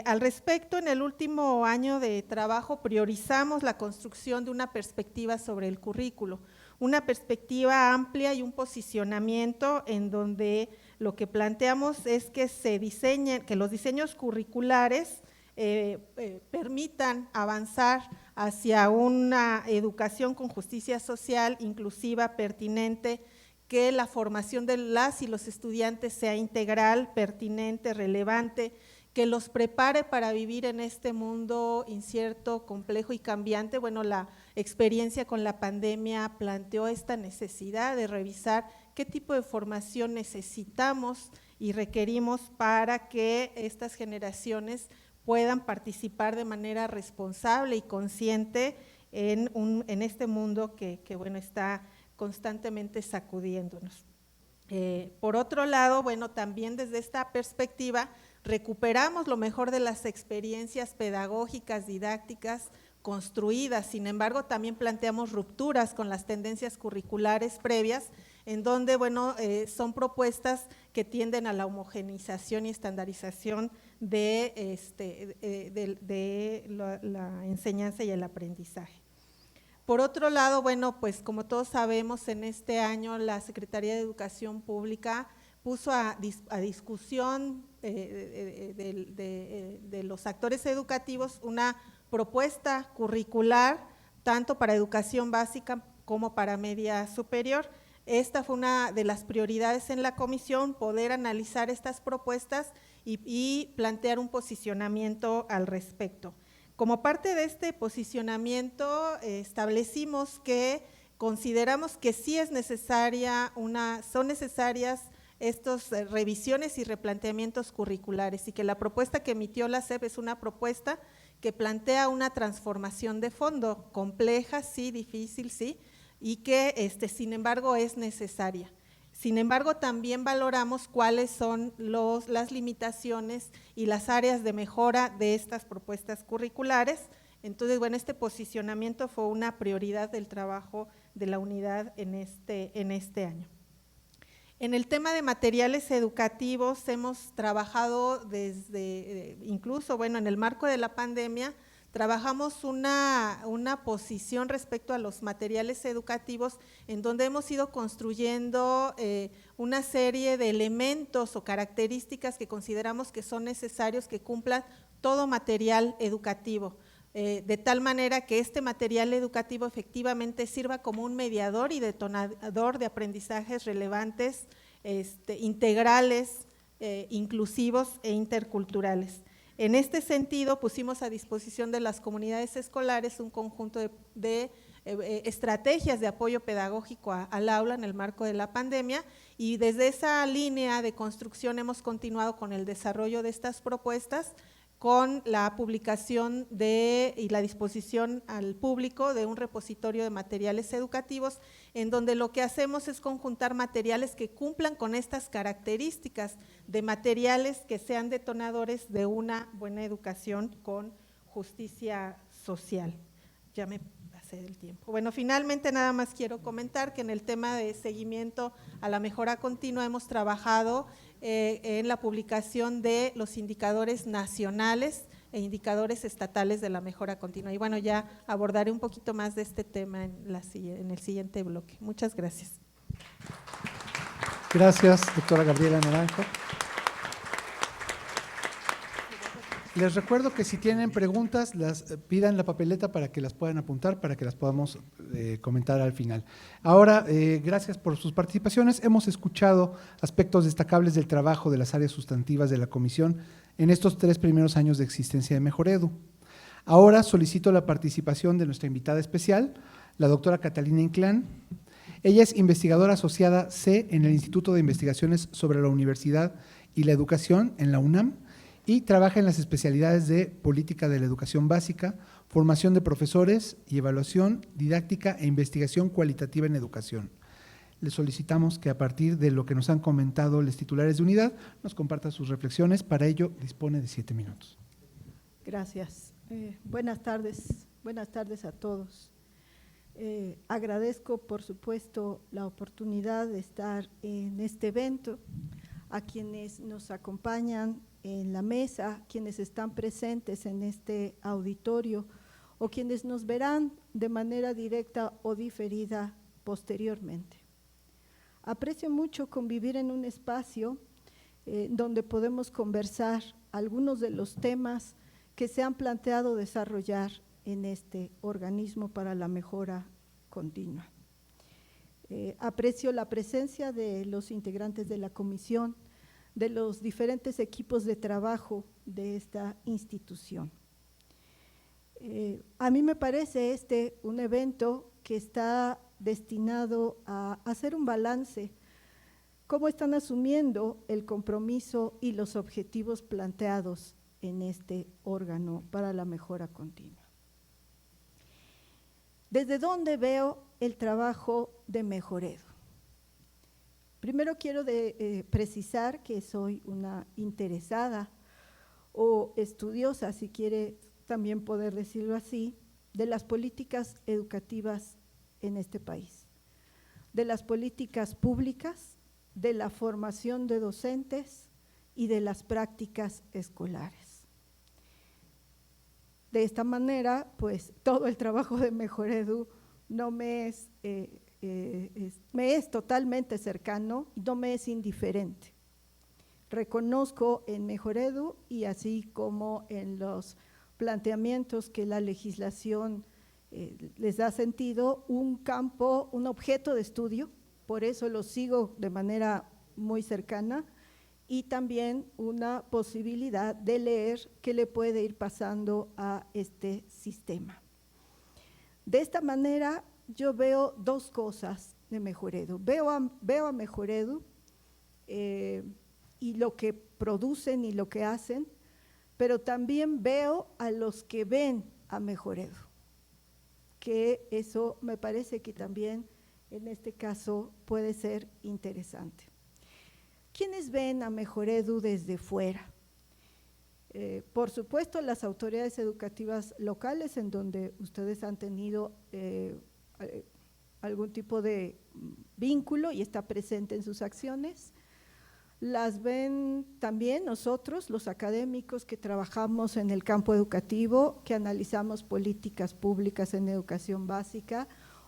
[SPEAKER 11] Al respecto, en el último año de trabajo priorizamos la construcción de una perspectiva sobre el currículo, una perspectiva amplia y un posicionamiento en donde lo que planteamos es que se diseñen, que los diseños curriculares permitan avanzar hacia una educación con justicia social, inclusiva, pertinente, que la formación de las y los estudiantes sea integral, pertinente, relevante, que los prepare para vivir en este mundo incierto, complejo y cambiante. Bueno, la experiencia con la pandemia planteó esta necesidad de revisar qué tipo de formación necesitamos y requerimos para que estas generaciones puedan participar de manera responsable y consciente en este mundo que bueno, está constantemente sacudiéndonos. Por otro lado, bueno, también desde esta perspectiva recuperamos lo mejor de las experiencias pedagógicas, didácticas construidas. Sin embargo, también planteamos rupturas con las tendencias curriculares previas, en donde, bueno, son propuestas que tienden a la homogeneización y estandarización de la enseñanza y el aprendizaje. Por otro lado, bueno, pues como todos sabemos, en este año la Secretaría de Educación Pública puso a discusión de los actores educativos una propuesta curricular, tanto para educación básica como para media superior. Esta fue una de las prioridades en la comisión, poder analizar estas propuestas y plantear un posicionamiento al respecto. Como parte de este posicionamiento, establecimos que consideramos que sí es necesaria son necesarias estas revisiones y replanteamientos curriculares y que la propuesta que emitió la SEP es una propuesta que plantea una transformación de fondo, compleja, sí, difícil, sí, y que sin embargo es necesaria. Sin embargo, también valoramos cuáles son las limitaciones y las áreas de mejora de estas propuestas curriculares. Entonces, bueno, este posicionamiento fue una prioridad del trabajo de la unidad en este año. En el tema de materiales educativos hemos trabajado desde, incluso, bueno, en el marco de la pandemia, trabajamos una posición respecto a los materiales educativos en donde hemos ido construyendo una serie de elementos o características que consideramos que son necesarios que cumplan todo material educativo, de tal manera que este material educativo efectivamente sirva como un mediador y detonador de aprendizajes relevantes, integrales, inclusivos e interculturales. En este sentido, pusimos a disposición de las comunidades escolares un conjunto de estrategias de apoyo pedagógico al aula en el marco de la pandemia y desde esa línea de construcción hemos continuado con el desarrollo de estas propuestas con la publicación y la disposición al público de un repositorio de materiales educativos en donde lo que hacemos es conjuntar materiales que cumplan con estas características de materiales que sean detonadores de una buena educación con justicia social. Ya me pasé pase el tiempo. Bueno, finalmente nada más quiero comentar que en el tema de seguimiento a la mejora continua hemos trabajado en la publicación de los indicadores nacionales e indicadores estatales de la mejora continua. Y bueno, ya abordaré un poquito más de este tema en el siguiente bloque. Muchas gracias.
[SPEAKER 6] Gracias, doctora Gabriela Naranjo. Les recuerdo que si tienen preguntas, las pidan la papeleta para que las puedan apuntar, para que las podamos comentar al final. Ahora, gracias por sus participaciones. Hemos escuchado aspectos destacables del trabajo de las áreas sustantivas de la comisión en estos 3 primeros años de existencia de Mejoredu. Ahora solicito la participación de nuestra invitada especial, la doctora Catalina Inclán. Ella es investigadora asociada C en el Instituto de Investigaciones sobre la Universidad y la Educación en la UNAM, y trabaja en las especialidades de Política de la Educación Básica, Formación de Profesores y Evaluación, Didáctica e Investigación Cualitativa en Educación. Le solicitamos que a partir de lo que nos han comentado los titulares de unidad, nos comparta sus reflexiones. Para ello, dispone de 7 minutos.
[SPEAKER 12] Gracias. Buenas tardes a todos. Agradezco, por supuesto, la oportunidad de estar en este evento, a quienes nos acompañan en la mesa, quienes están presentes en este auditorio o quienes nos verán de manera directa o diferida posteriormente. Aprecio mucho convivir en un espacio donde podemos conversar algunos de los temas que se han planteado desarrollar en este organismo para la mejora continua. Aprecio la presencia de los integrantes de la comisión, de los diferentes equipos de trabajo de esta institución. A mí me parece un evento que está destinado a hacer un balance, cómo están asumiendo el compromiso y los objetivos planteados en este órgano para la mejora continua. ¿Desde dónde veo el trabajo de Mejoredu? Primero quiero precisar que soy una interesada o estudiosa, si quiere también poder decirlo así, de las políticas educativas en este país, de las políticas públicas, de la formación de docentes y de las prácticas escolares. De esta manera, pues todo el trabajo de Mejoredu no me es totalmente cercano y no me es indiferente. Reconozco en Mejoredu y así como en los planteamientos que la legislación les da sentido, un campo, un objeto de estudio, por eso lo sigo de manera muy cercana, y también una posibilidad de leer qué le puede ir pasando a este sistema. De esta manera yo veo 2 cosas de Mejoredu. Veo a Mejoredu y lo que producen y lo que hacen, pero también veo a los que ven a Mejoredu, que eso me parece que también en este caso puede ser interesante. ¿Quiénes ven a Mejoredu desde fuera? Por supuesto, las autoridades educativas locales, en donde ustedes han tenido algún tipo de vínculo y está presente en sus acciones. Las ven también nosotros, los académicos que trabajamos en el campo educativo, que analizamos políticas públicas en educación básica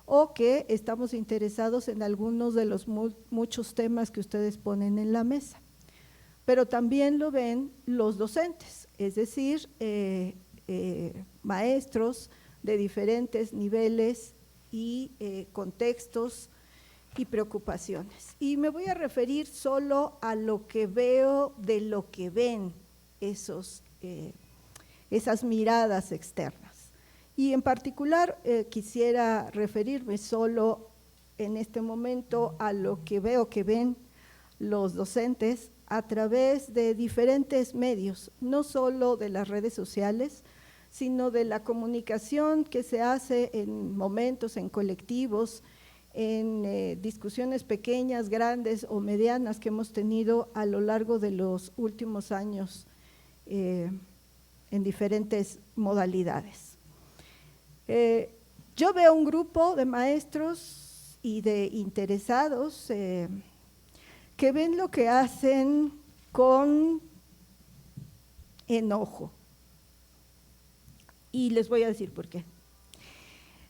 [SPEAKER 12] o que estamos interesados en algunos de los muchos temas que ustedes ponen en la mesa. Pero también lo ven los docentes, es decir, maestros de diferentes niveles y contextos y preocupaciones. Y me voy a referir solo a lo que veo de lo que ven esas miradas externas. Y en particular quisiera referirme solo en este momento a lo que veo que ven los docentes a través de diferentes medios, no solo de las redes sociales, sino de la comunicación que se hace en momentos, en colectivos, en discusiones pequeñas, grandes o medianas que hemos tenido a lo largo de los últimos años en diferentes modalidades. Yo veo un grupo de maestros y de interesados que ven lo que hacen con enojo. Y les voy a decir por qué.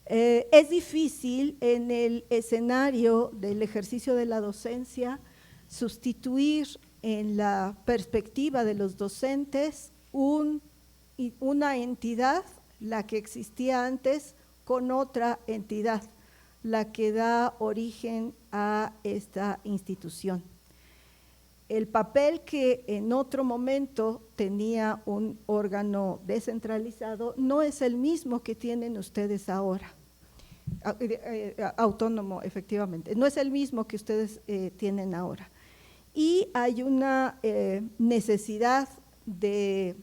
[SPEAKER 12] Es difícil en el escenario del ejercicio de la docencia sustituir en la perspectiva de los docentes una entidad, la que existía antes, con otra entidad, la que da origen a esta institución. El papel que en otro momento tenía un órgano descentralizado no es el mismo que tienen ustedes ahora, autónomo efectivamente, no es el mismo que ustedes tienen ahora. Y hay una necesidad de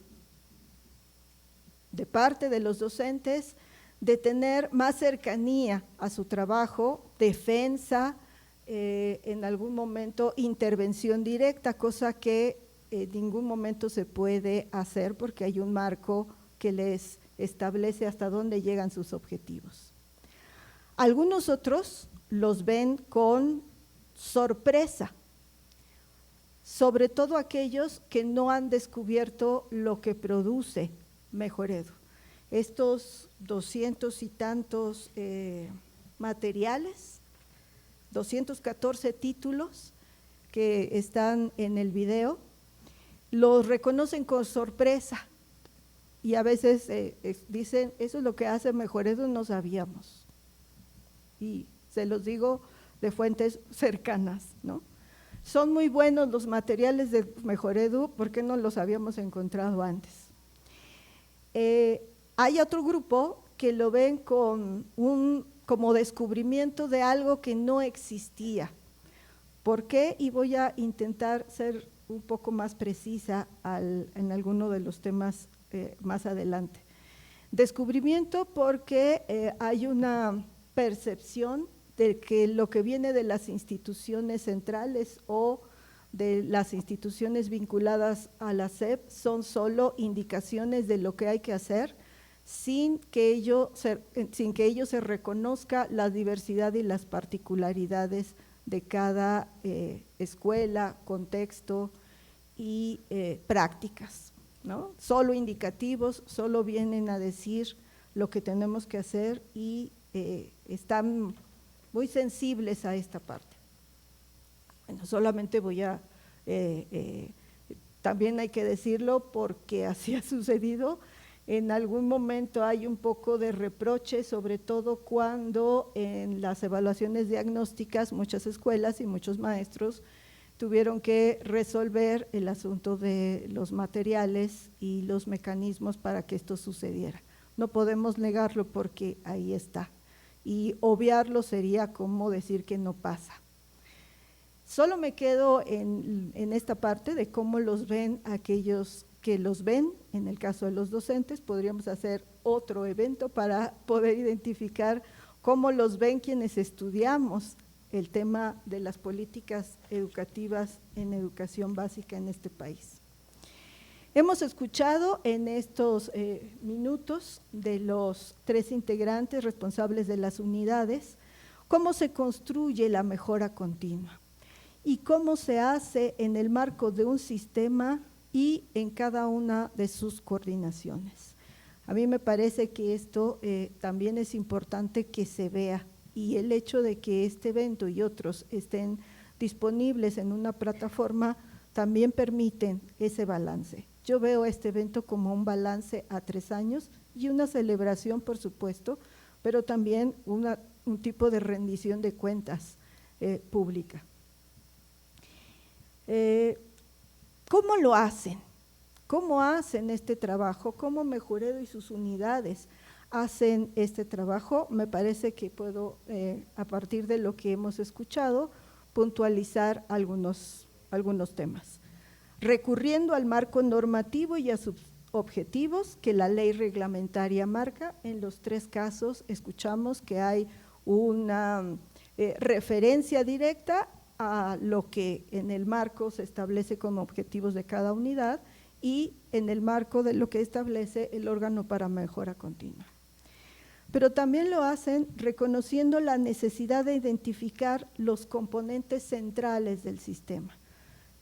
[SPEAKER 12] parte de los docentes de tener más cercanía a su trabajo, defensa, en algún momento intervención directa, cosa que en ningún momento se puede hacer porque hay un marco que les establece hasta dónde llegan sus objetivos. Algunos otros los ven con sorpresa, sobre todo aquellos que no han descubierto lo que produce Mejoredu. Estos 200 y tantos materiales, 214 títulos que están en el video, los reconocen con sorpresa y a veces dicen, eso es lo que hace Mejoredu, no sabíamos. Y se los digo de fuentes cercanas, ¿no? Son muy buenos los materiales de Mejoredu, ¿por qué no los habíamos encontrado antes? Hay otro grupo que lo ven con como descubrimiento de algo que no existía. ¿Por qué? Y voy a intentar ser un poco más precisa en alguno de los temas más adelante. Descubrimiento porque hay una percepción de que lo que viene de las instituciones centrales o de las instituciones vinculadas a la SEP son solo indicaciones de lo que hay que hacer sin que ello se reconozca la diversidad y las particularidades de cada escuela, contexto y prácticas, ¿no? Solo indicativos, solo vienen a decir lo que tenemos que hacer y están muy sensibles a esta parte. Bueno, solamente voy a, también hay que decirlo porque así ha sucedido. En algún momento hay un poco de reproche, sobre todo cuando en las evaluaciones diagnósticas muchas escuelas y muchos maestros tuvieron que resolver el asunto de los materiales y los mecanismos para que esto sucediera. No podemos negarlo porque ahí está, y obviarlo sería como decir que no pasa. Solo me quedo en esta parte de cómo los ven aquellos que los ven. En el caso de los docentes podríamos hacer otro evento para poder identificar cómo los ven quienes estudiamos el tema de las políticas educativas en educación básica en este país. Hemos escuchado en estos minutos de los 3 integrantes responsables de las unidades cómo se construye la mejora continua y cómo se hace en el marco de un sistema y en cada una de sus coordinaciones. A mí me parece que esto también es importante que se vea, y el hecho de que este evento y otros estén disponibles en una plataforma también permiten ese balance. Yo veo este evento como un balance a 3 años y una celebración, por supuesto, pero también un tipo de rendición de cuentas pública. ¿Cómo lo hacen? ¿Cómo hacen este trabajo? ¿Cómo Mejoredu y sus unidades hacen este trabajo? Me parece que puedo, a partir de lo que hemos escuchado, puntualizar algunos temas. Recurriendo al marco normativo y a sus objetivos que la ley reglamentaria marca, en los 3 casos escuchamos que hay una referencia directa a lo que en el marco se establece como objetivos de cada unidad y en el marco de lo que establece el órgano para mejora continua. pero también lo hacen reconociendo la necesidad de identificar los componentes centrales del sistema,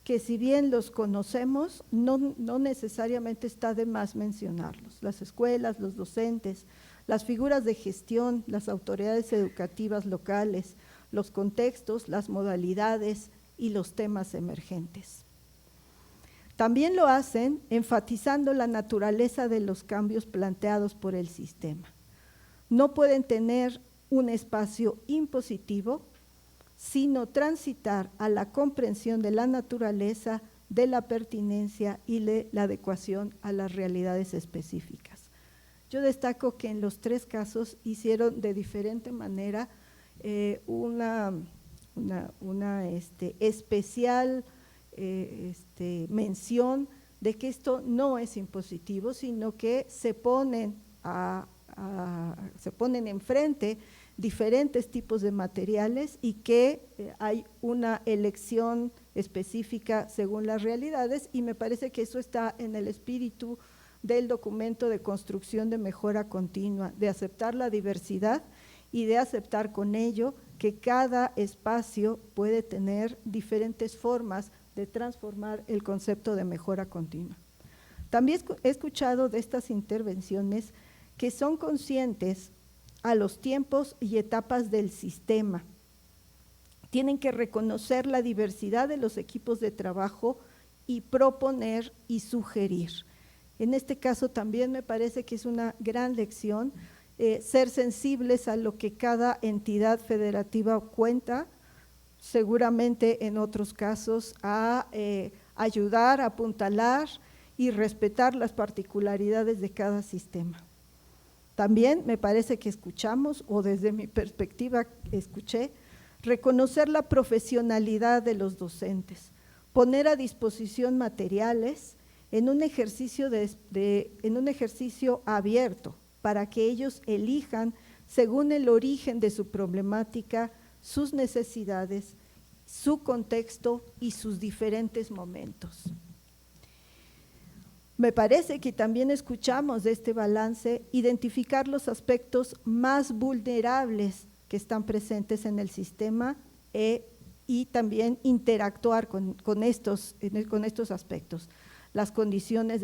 [SPEAKER 12] que si bien los conocemos, no necesariamente está de más mencionarlos. Las escuelas, los docentes, las figuras de gestión, las autoridades educativas locales, los contextos, las modalidades y los temas emergentes. También lo hacen enfatizando la naturaleza de los cambios planteados por el sistema. No pueden tener un espacio impositivo, sino transitar a la comprensión de la naturaleza, de la pertinencia y de la adecuación a las realidades específicas. Yo destaco que en los tres casos hicieron de diferente manera una especial mención de que esto no es impositivo, sino que se ponen enfrente diferentes tipos de materiales y que hay una elección específica según las realidades, y me parece que eso está en el espíritu del documento de construcción de mejora continua, de aceptar la diversidad y de aceptar con ello que cada espacio puede tener diferentes formas de transformar el concepto de mejora continua. También he escuchado de estas intervenciones que son conscientes a los tiempos y etapas del sistema. Tienen que reconocer la diversidad de los equipos de trabajo y proponer y sugerir. En este caso también me parece que es una gran lección ser sensibles a lo que cada entidad federativa cuenta, seguramente en otros casos a ayudar, a apuntalar y respetar las particularidades de cada sistema. También me parece que escuchamos, o desde mi perspectiva escuché, reconocer la profesionalidad de los docentes, poner a disposición materiales en un ejercicio abierto para que ellos elijan según el origen de su problemática, sus necesidades, su contexto y sus diferentes momentos. Me parece que también escuchamos de este balance identificar los aspectos más vulnerables que están presentes en el sistema y también interactuar con estos aspectos. Las condiciones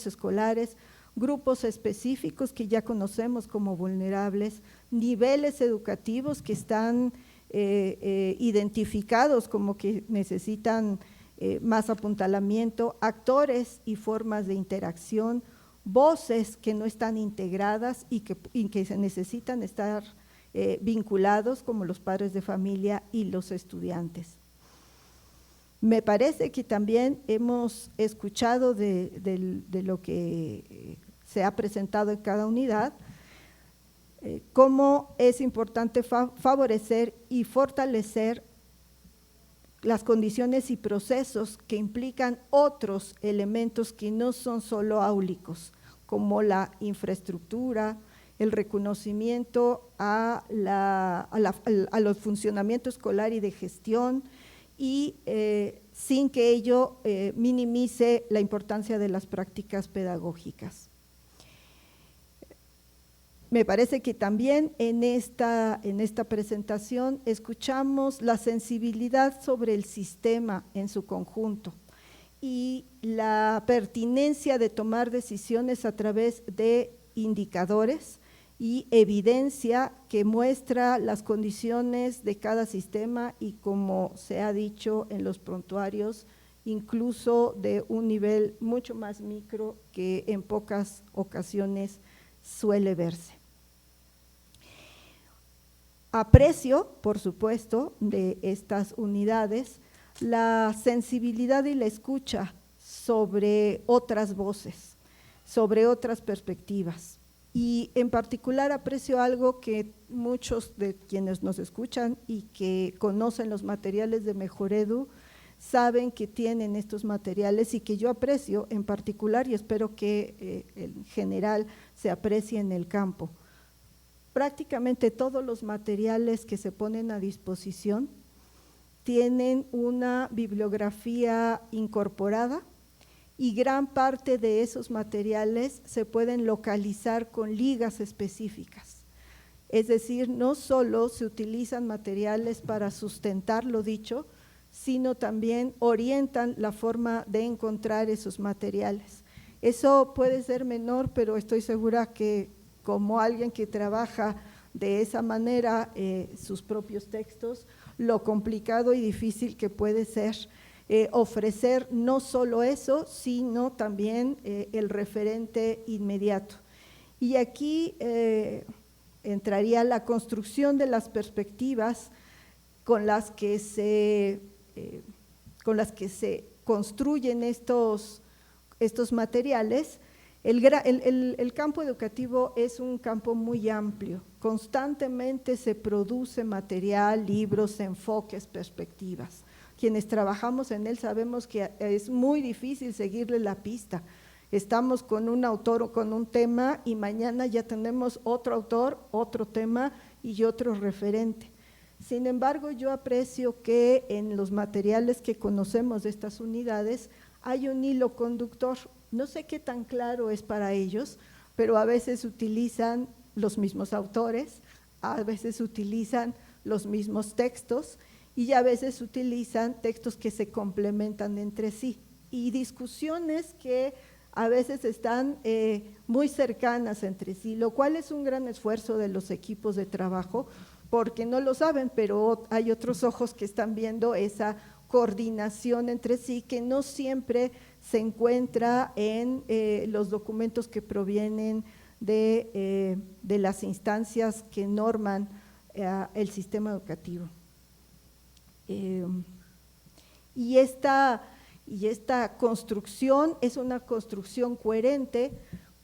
[SPEAKER 12] escolares, grupos específicos que ya conocemos como vulnerables, niveles educativos que están identificados como que necesitan más apuntalamiento, actores y formas de interacción, voces que no están integradas y que se necesitan estar vinculados, como los padres de familia y los estudiantes. Me parece que también hemos escuchado de lo que se ha presentado en cada unidad, cómo es importante favorecer y fortalecer las condiciones y procesos que implican otros elementos que no son solo áulicos, como la infraestructura, el reconocimiento al funcionamiento escolar y de gestión, y sin que ello minimice la importancia de las prácticas pedagógicas. Me parece que también en esta presentación escuchamos la sensibilidad sobre el sistema en su conjunto y la pertinencia de tomar decisiones a través de indicadores y evidencia que muestra las condiciones de cada sistema y, como se ha dicho en los prontuarios, incluso de un nivel mucho más micro que en pocas ocasiones suele verse. Aprecio, por supuesto, de estas unidades la sensibilidad y la escucha sobre otras voces, sobre otras perspectivas. Y en particular aprecio algo que muchos de quienes nos escuchan y que conocen los materiales de Mejoredu saben que tienen estos materiales y que yo aprecio en particular y espero que en general se aprecie en el campo. Prácticamente todos los materiales que se ponen a disposición tienen una bibliografía incorporada y gran parte de esos materiales se pueden localizar con ligas específicas. Es decir, no solo se utilizan materiales para sustentar lo dicho, sino también orientan la forma de encontrar esos materiales. Eso puede ser menor, pero estoy segura que como alguien que trabaja de esa manera sus propios textos, lo complicado y difícil que puede ser ofrecer no solo eso, sino también el referente inmediato. Y aquí entraría la construcción de las perspectivas con las que se construyen estos materiales. El campo educativo es un campo muy amplio, constantemente se produce material, libros, enfoques, perspectivas. Quienes trabajamos en él sabemos que es muy difícil seguirle la pista. Estamos con un autor o con un tema y mañana ya tenemos otro autor, otro tema y otro referente. Sin embargo, yo aprecio que en los materiales que conocemos de estas unidades hay un hilo conductor. No sé qué tan claro es para ellos, pero a veces utilizan los mismos autores, a veces utilizan los mismos textos y a veces utilizan textos que se complementan entre sí y discusiones que a veces están muy cercanas entre sí, lo cual es un gran esfuerzo de los equipos de trabajo, porque no lo saben, pero hay otros ojos que están viendo esa coordinación entre sí que no siempre se encuentra en los documentos que provienen de las instancias que norman el sistema educativo. Y esta construcción es una construcción coherente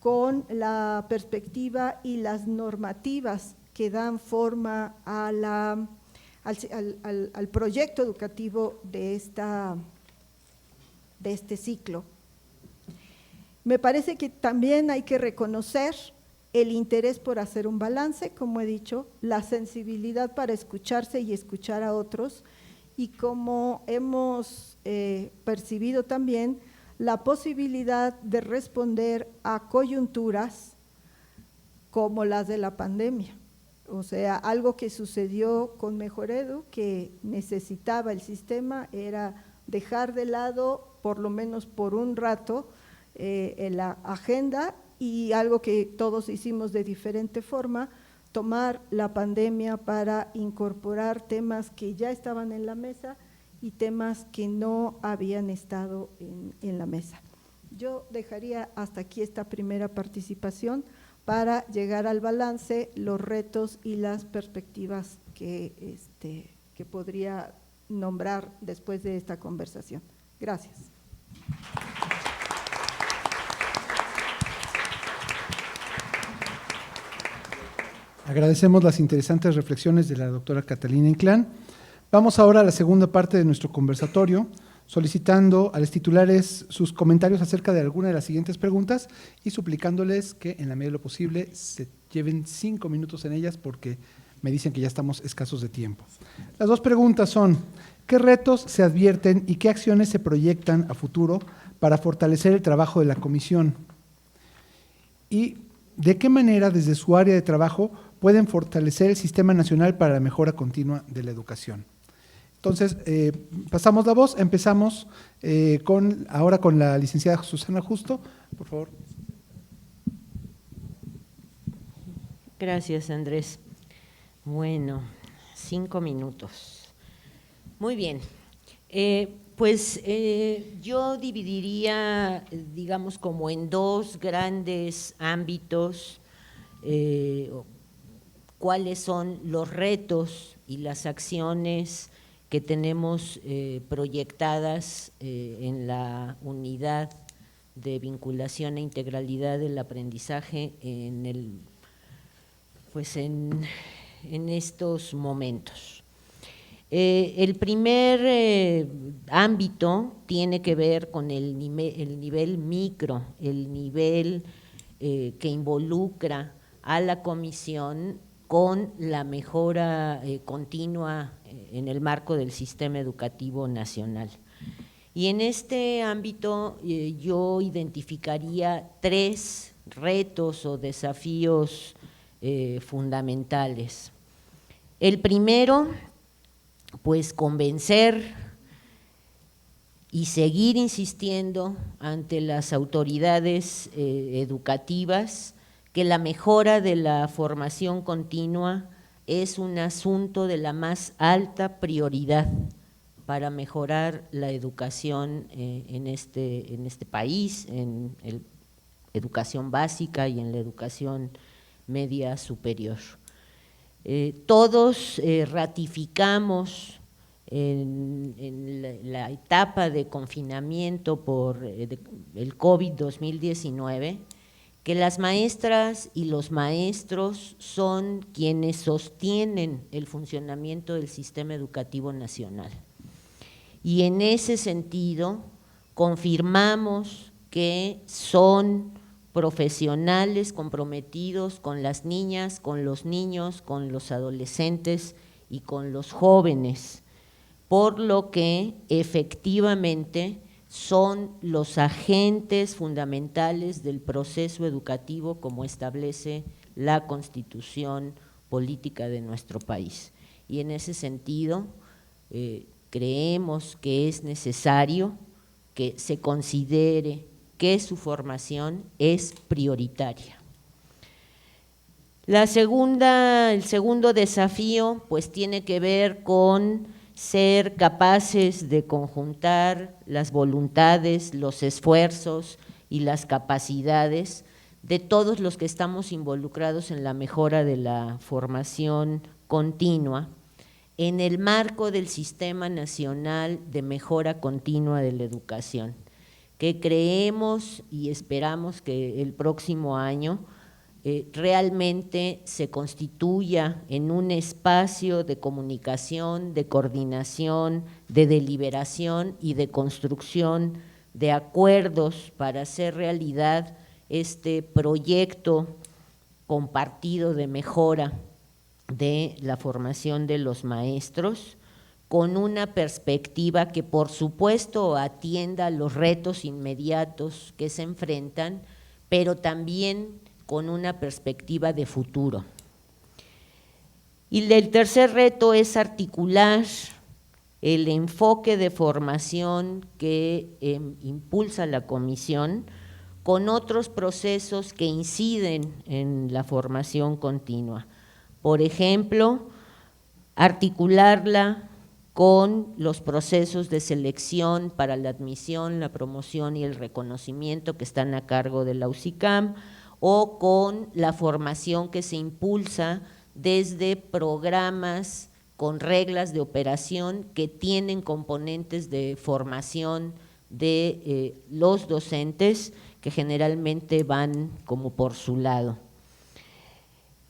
[SPEAKER 12] con la perspectiva y las normativas que dan forma a al proyecto educativo de este ciclo. Me parece que también hay que reconocer el interés por hacer un balance, como he dicho, la sensibilidad para escucharse y escuchar a otros, y como hemos percibido también, la posibilidad de responder a coyunturas como las de la pandemia. O sea, algo que sucedió con Mejoredu, que necesitaba el sistema, era dejar de lado, por lo menos por un rato, en la agenda, y algo que todos hicimos de diferente forma, tomar la pandemia para incorporar temas que ya estaban en la mesa y temas que no habían estado en la mesa. Yo dejaría hasta aquí esta primera participación para llegar al balance, los retos y las perspectivas que podría nombrar después de esta conversación. Gracias.
[SPEAKER 6] Agradecemos las interesantes reflexiones de la doctora Catalina Inclán. Vamos ahora a la segunda parte de nuestro conversatorio, solicitando a los titulares sus comentarios acerca de alguna de las siguientes preguntas y suplicándoles que en la medida de lo posible se lleven 5 minutos en ellas porque me dicen que ya estamos escasos de tiempo. Las dos preguntas son: ¿qué retos se advierten y qué acciones se proyectan a futuro para fortalecer el trabajo de la comisión? ¿Y de qué manera desde su área de trabajo pueden fortalecer el Sistema Nacional para la Mejora Continua de la Educación? Entonces, pasamos la voz, empezamos ahora con la licenciada Susana Justo, por favor.
[SPEAKER 10] Gracias, Andrés. Bueno, 5 minutos. Muy bien. Yo dividiría, digamos, como en dos grandes ámbitos, cuáles son los retos y las acciones que tenemos proyectadas en la unidad de vinculación e integralidad del aprendizaje en estos momentos. El primer ámbito tiene que ver con el nivel micro, el nivel que involucra a la comisión con la mejora continua en el marco del sistema educativo nacional. Y en este ámbito yo identificaría 3 retos o desafíos fundamentales. El primero, pues convencer y seguir insistiendo ante las autoridades educativas que la mejora de la formación continua es un asunto de la más alta prioridad para mejorar la educación en este país, en la educación básica y en la educación media superior. Todos ratificamos en la etapa de confinamiento por el COVID-2019 que las maestras y los maestros son quienes sostienen el funcionamiento del sistema educativo nacional. Y en ese sentido confirmamos que son profesionales comprometidos con las niñas, con los niños, con los adolescentes y con los jóvenes, por lo que efectivamente son los agentes fundamentales del proceso educativo como establece la Constitución política de nuestro país. Y en ese sentido creemos que es necesario que se considere que su formación es prioritaria. El segundo desafío pues tiene que ver con ser capaces de conjuntar las voluntades, los esfuerzos y las capacidades de todos los que estamos involucrados en la mejora de la formación continua en el marco del Sistema Nacional de Mejora Continua de la Educación, que creemos y esperamos que el próximo año realmente se constituya en un espacio de comunicación, de coordinación, de deliberación y de construcción de acuerdos para hacer realidad este proyecto compartido de mejora de la formación de los maestros, con una perspectiva que por supuesto atienda los retos inmediatos que se enfrentan, pero también con una perspectiva de futuro. Y el tercer reto es articular el enfoque de formación que impulsa la Comisión con otros procesos que inciden en la formación continua. Por ejemplo, articularla con los procesos de selección para la admisión, la promoción y el reconocimiento que están a cargo de la UCICAM, o con la formación que se impulsa desde programas con reglas de operación que tienen componentes de formación de los docentes que generalmente van como por su lado.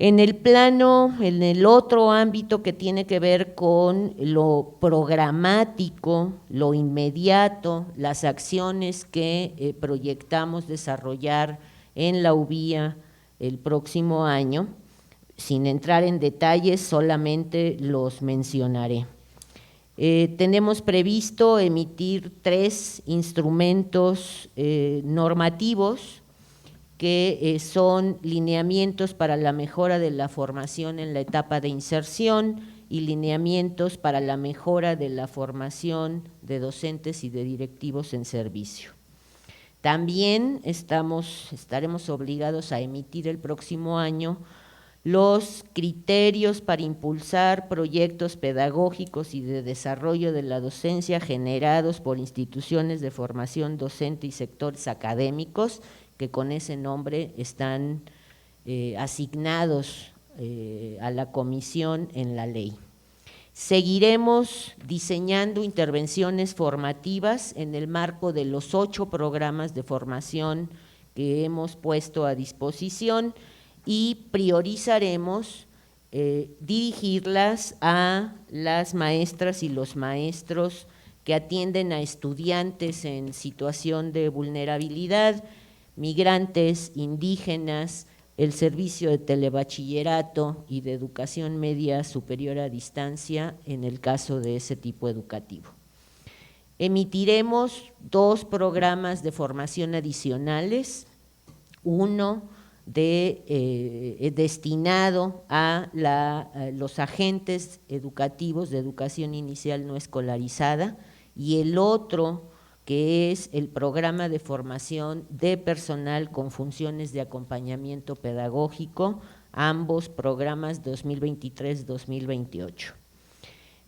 [SPEAKER 10] En el otro ámbito que tiene que ver con lo programático, lo inmediato, las acciones que proyectamos desarrollar en la UBIA el próximo año, sin entrar en detalles, solamente los mencionaré. Tenemos previsto emitir 3 instrumentos normativos que son lineamientos para la mejora de la formación en la etapa de inserción y lineamientos para la mejora de la formación de docentes y de directivos en servicio. También estaremos obligados a emitir el próximo año los criterios para impulsar proyectos pedagógicos y de desarrollo de la docencia generados por instituciones de formación docente y sectores académicos, que con ese nombre están asignados a la Comisión en la ley. Seguiremos diseñando intervenciones formativas en el marco de los 8 programas de formación que hemos puesto a disposición y priorizaremos dirigirlas a las maestras y los maestros que atienden a estudiantes en situación de vulnerabilidad, migrantes, indígenas, el servicio de telebachillerato y de educación media superior a distancia en el caso de ese tipo educativo. Emitiremos 2 programas de formación adicionales, uno destinado a los agentes educativos de educación inicial no escolarizada y el otro que es el programa de formación de personal con funciones de acompañamiento pedagógico, ambos programas 2023-2028.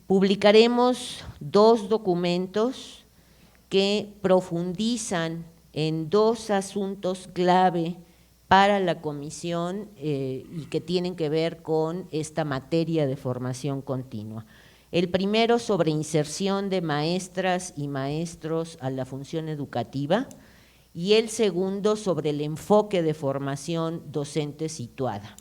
[SPEAKER 10] Publicaremos 2 documentos que profundizan en 2 asuntos clave para la comisión y que tienen que ver con esta materia de formación continua. El primero sobre inserción de maestras y maestros a la función educativa y el segundo sobre el enfoque de formación docente situada.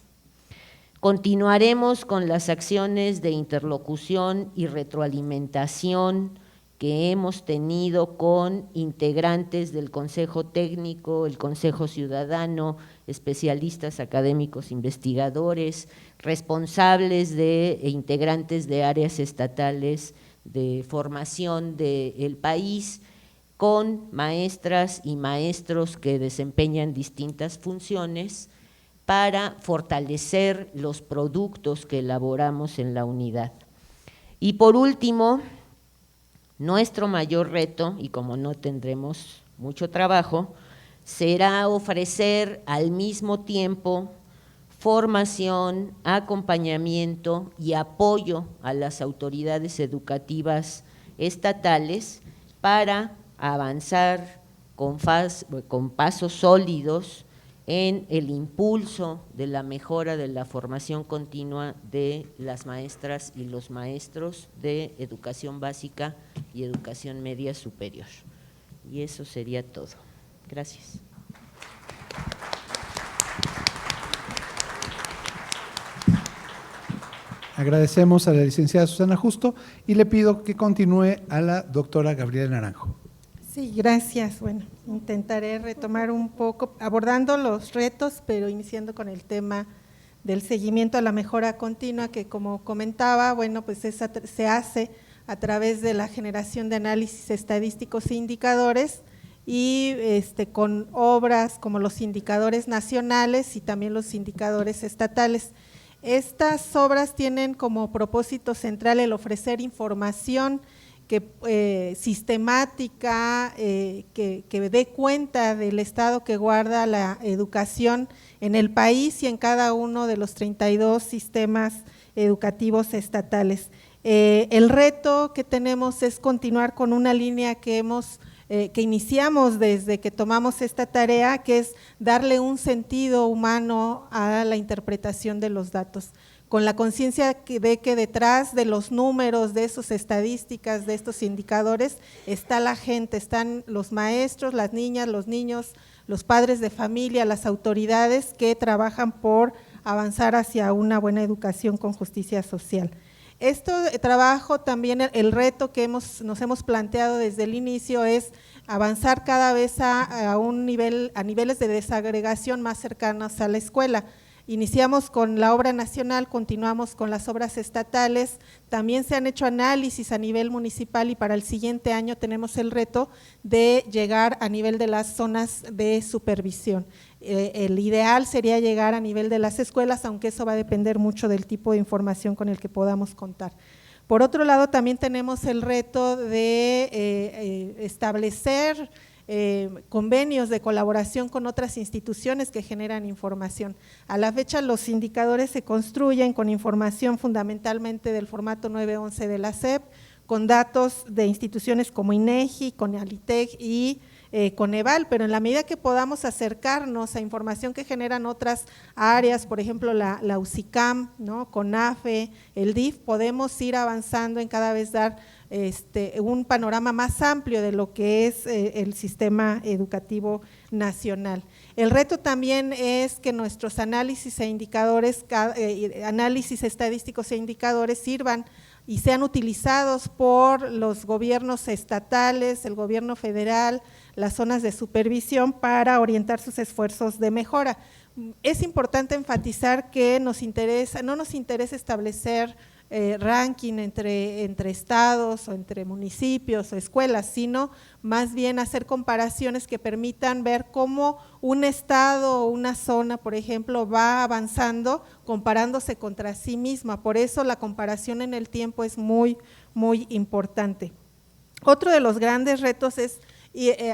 [SPEAKER 10] Continuaremos con las acciones de interlocución y retroalimentación que hemos tenido con integrantes del Consejo Técnico, el Consejo Ciudadano, especialistas académicos, investigadores, responsables e integrantes de áreas estatales de formación del país, con maestras y maestros que desempeñan distintas funciones para fortalecer los productos que elaboramos en la unidad. Y por último, nuestro mayor reto, y como no tendremos mucho trabajo, será ofrecer al mismo tiempo formación, acompañamiento y apoyo a las autoridades educativas estatales para avanzar con pasos sólidos en el impulso de la mejora de la formación continua de las maestras y los maestros de educación básica y educación media superior. Y eso sería todo. Gracias.
[SPEAKER 6] Agradecemos a la licenciada Susana Justo y le pido que continúe a la doctora Gabriela Naranjo.
[SPEAKER 11] Sí, gracias. Bueno, intentaré retomar un poco, abordando los retos, pero iniciando con el tema del seguimiento a la mejora continua, que como comentaba, bueno, pues se hace a través de la generación de análisis estadísticos e indicadores y con obras como los indicadores nacionales y también los indicadores estatales. Estas obras tienen como propósito central el ofrecer información sistemática, que dé cuenta del estado que guarda la educación en el país y en cada uno de los 32 sistemas educativos estatales. El reto que tenemos es continuar con una línea que iniciamos desde que tomamos esta tarea, que es darle un sentido humano a la interpretación de los datos, con la conciencia de que detrás de los números, de esas estadísticas, de estos indicadores, está la gente, están los maestros, las niñas, los niños, los padres de familia, las autoridades que trabajan por avanzar hacia una buena educación con justicia social. Este trabajo también, el reto que nos hemos planteado desde el inicio es avanzar cada vez a niveles de desagregación más cercanos a la escuela. Iniciamos con la obra nacional, continuamos con las obras estatales, también se han hecho análisis a nivel municipal y para el siguiente año tenemos el reto de llegar a nivel de las zonas de supervisión. El ideal sería llegar a nivel de las escuelas, aunque eso va a depender mucho del tipo de información con el que podamos contar. Por otro lado, también tenemos el reto de establecer convenios de colaboración con otras instituciones que generan información. A la fecha los indicadores se construyen con información fundamentalmente del formato 911 de la SEP, con datos de instituciones como INEGI, CONALITEC y Coneval, pero en la medida que podamos acercarnos a información que generan otras áreas, por ejemplo la UCICAM, ¿no? CONAFE, el DIF, podemos ir avanzando en cada vez dar un panorama más amplio de lo que es el sistema educativo nacional. El reto también es que nuestros análisis e indicadores, análisis estadísticos e indicadores sirvan y sean utilizados por los gobiernos estatales, el gobierno federal, las zonas de supervisión para orientar sus esfuerzos de mejora. Es importante enfatizar que no nos interesa establecer ranking entre estados o entre municipios o escuelas, sino más bien hacer comparaciones que permitan ver cómo un estado o una zona, por ejemplo, va avanzando comparándose contra sí misma. Por eso la comparación en el tiempo es muy, muy importante. Otro de los grandes retos es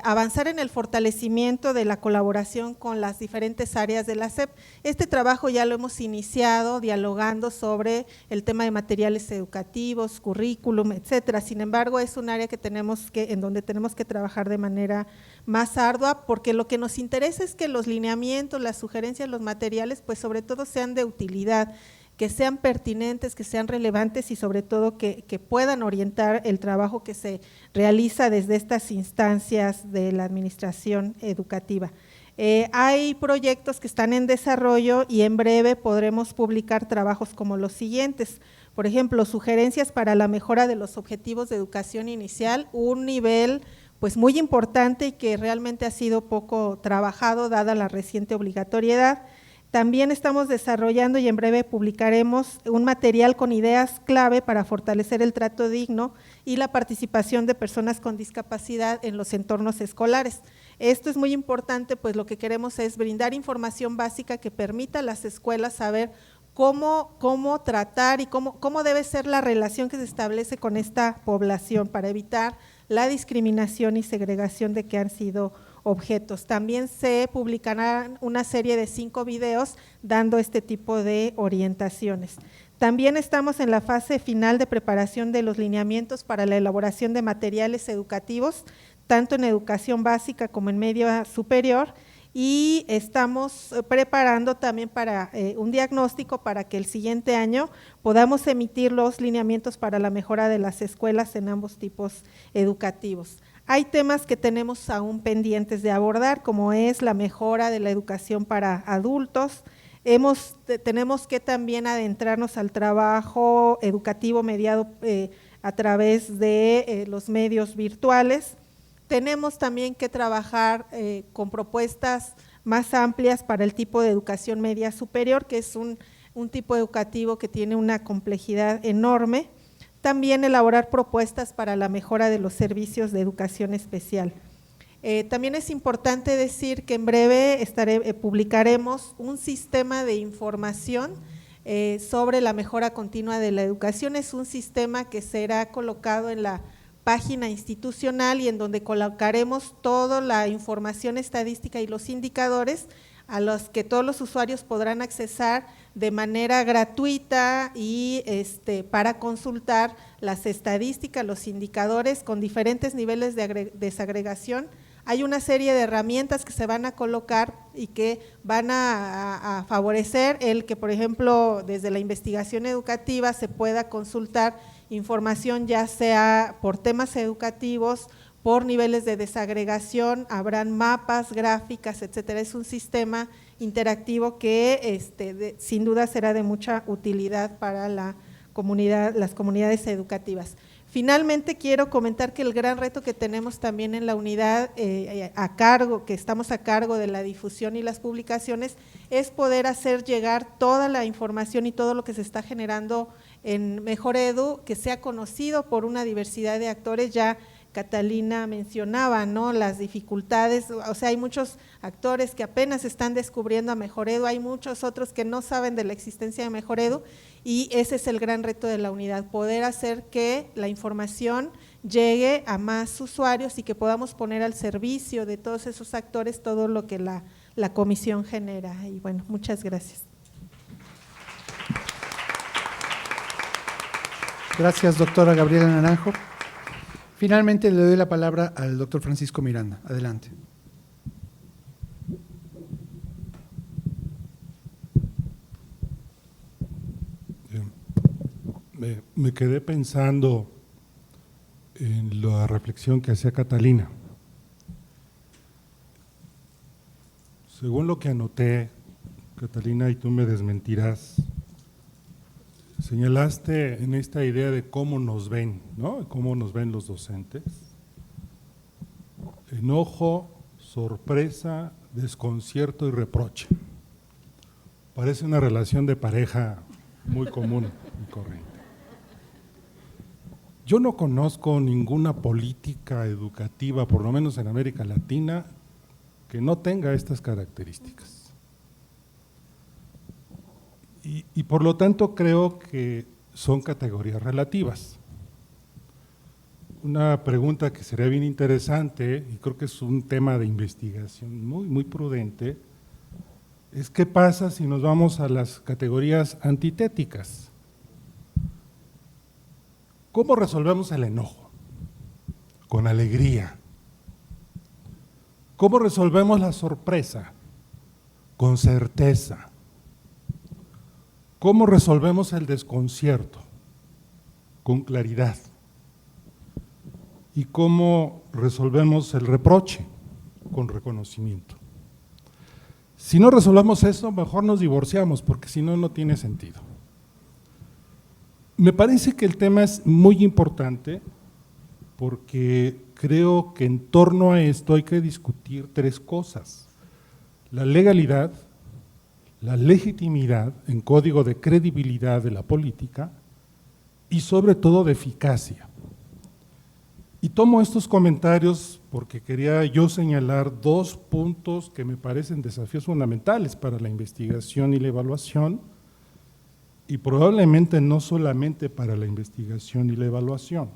[SPEAKER 11] avanzar en el fortalecimiento de la colaboración con las diferentes áreas de la SEP. Este trabajo ya lo hemos iniciado dialogando sobre el tema de materiales educativos, currículum, etcétera. Sin embargo, es un área en donde tenemos que trabajar de manera más ardua, porque lo que nos interesa es que los lineamientos, las sugerencias, los materiales, pues sobre todo sean de utilidad, que sean pertinentes, que sean relevantes y sobre todo que puedan orientar el trabajo que se realiza desde estas instancias de la administración educativa. Hay proyectos que están en desarrollo y en breve podremos publicar trabajos como los siguientes. Por ejemplo, sugerencias para la mejora de los objetivos de educación inicial, un nivel pues muy importante y que realmente ha sido poco trabajado dada la reciente obligatoriedad. También estamos desarrollando y en breve publicaremos un material con ideas clave para fortalecer el trato digno y la participación de personas con discapacidad en los entornos escolares. Esto es muy importante, pues lo que queremos es brindar información básica que permita a las escuelas saber cómo tratar y cómo debe ser la relación que se establece con esta población para evitar la discriminación y segregación de que han sido objetos. También se publicarán una serie de 5 videos dando este tipo de orientaciones. También estamos en la fase final de preparación de los lineamientos para la elaboración de materiales educativos, tanto en educación básica como en media superior, y estamos preparando también para un diagnóstico para que el siguiente año podamos emitir los lineamientos para la mejora de las escuelas en ambos tipos educativos. Hay temas que tenemos aún pendientes de abordar, como es la mejora de la educación para adultos. Tenemos que también adentrarnos al trabajo educativo mediado a través de los medios virtuales. Tenemos también que trabajar con propuestas más amplias para el tipo de educación media superior, que es un tipo educativo que tiene una complejidad enorme. También elaborar propuestas para la mejora de los servicios de educación especial. También es importante decir que en breve publicaremos un sistema de información sobre la mejora continua de la educación. Es un sistema que será colocado en la página institucional y en donde colocaremos toda la información estadística y los indicadores a los que todos los usuarios podrán accesar de manera gratuita y para consultar las estadísticas, los indicadores con diferentes niveles de desagregación. Hay una serie de herramientas que se van a colocar y que van a favorecer el que, por ejemplo, desde la investigación educativa se pueda consultar información ya sea por temas educativos, por niveles de desagregación, habrán mapas, gráficas, etcétera. Es un sistema interactivo que sin duda será de mucha utilidad para las comunidades educativas. Finalmente, quiero comentar que el gran reto que tenemos también en la unidad que estamos a cargo de la difusión y las publicaciones, es poder hacer llegar toda la información y todo lo que se está generando en Mejor Edu, que sea conocido por una diversidad de actores. Ya Catalina mencionaba, ¿no?, las dificultades, o sea, hay muchos actores que apenas están descubriendo a Mejor Edu, hay muchos otros que no saben de la existencia de Mejor Edu, y ese es el gran reto de la unidad, poder hacer que la información llegue a más usuarios y que podamos poner al servicio de todos esos actores todo lo que la comisión genera. Y bueno, muchas gracias.
[SPEAKER 6] Gracias, doctora Gabriela Naranjo. Finalmente le doy la palabra al doctor Francisco Miranda. Adelante.
[SPEAKER 9] Me quedé pensando en la reflexión que hacía Catalina. Según lo que anoté, Catalina, y tú me desmentirás, señalaste en esta idea de cómo nos ven, ¿no? Cómo nos ven los docentes. Enojo, sorpresa, desconcierto y reproche. Parece una relación de pareja muy común y corriente. Yo no conozco ninguna política educativa, por lo menos en América Latina, que no tenga estas características. Y por lo tanto creo que son categorías relativas. Una pregunta que sería bien interesante, y creo que es un tema de investigación muy prudente, es qué pasa si nos vamos a las categorías antitéticas. ¿Cómo resolvemos el enojo? Con alegría. ¿Cómo resolvemos la sorpresa? Con certeza. ¿Cómo resolvemos el desconcierto? Con claridad. ¿Y cómo resolvemos el reproche? Con reconocimiento. Si no resolvemos eso, mejor nos divorciamos, porque si no, no tiene sentido. Me parece que el tema es muy importante porque creo que en torno a esto hay que discutir tres cosas: la legalidad, la legitimidad en código de credibilidad de la política y sobre todo de eficacia. Y tomo estos comentarios porque quería yo señalar dos puntos que me parecen desafíos fundamentales para la investigación y la evaluación, y probablemente no solamente para la investigación y la evaluación.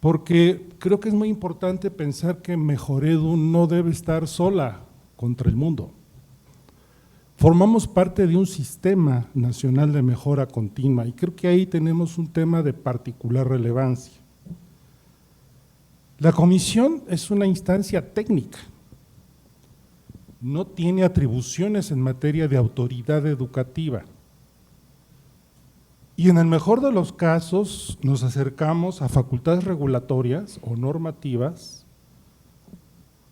[SPEAKER 9] Porque creo que es muy importante pensar que Mejoredu no debe estar sola contra el mundo. Formamos parte de un sistema nacional de mejora continua y creo que ahí tenemos un tema de particular relevancia. La comisión es una instancia técnica, no tiene atribuciones en materia de autoridad educativa. Y en el mejor de los casos nos acercamos a facultades regulatorias o normativas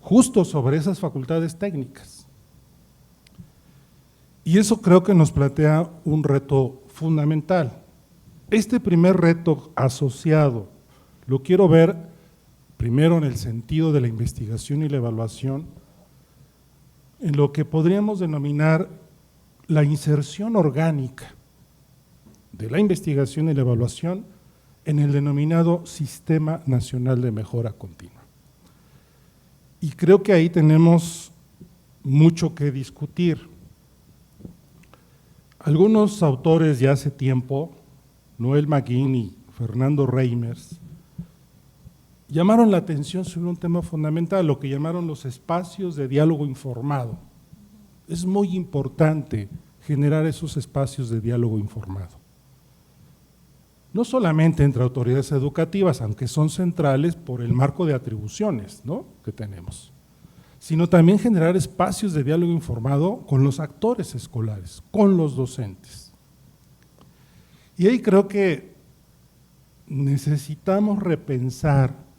[SPEAKER 9] justo sobre esas facultades técnicas. Y eso creo que nos plantea un reto fundamental. Este primer reto asociado lo quiero ver primero en el sentido de la investigación y la evaluación, en lo que podríamos denominar la inserción orgánica de la investigación y la evaluación en el denominado Sistema Nacional de Mejora Continua. Y creo que ahí tenemos mucho que discutir. Algunos autores ya hace tiempo, Noel Maguín y Fernando Reimers, llamaron la atención sobre un tema fundamental, lo que llamaron los espacios de diálogo informado. Es muy importante generar esos espacios de diálogo informado. No solamente entre autoridades educativas, aunque son centrales por el marco de atribuciones, ¿no?, que tenemos, sino también generar espacios de diálogo informado con los actores escolares, con los docentes. Y ahí creo que necesitamos repensar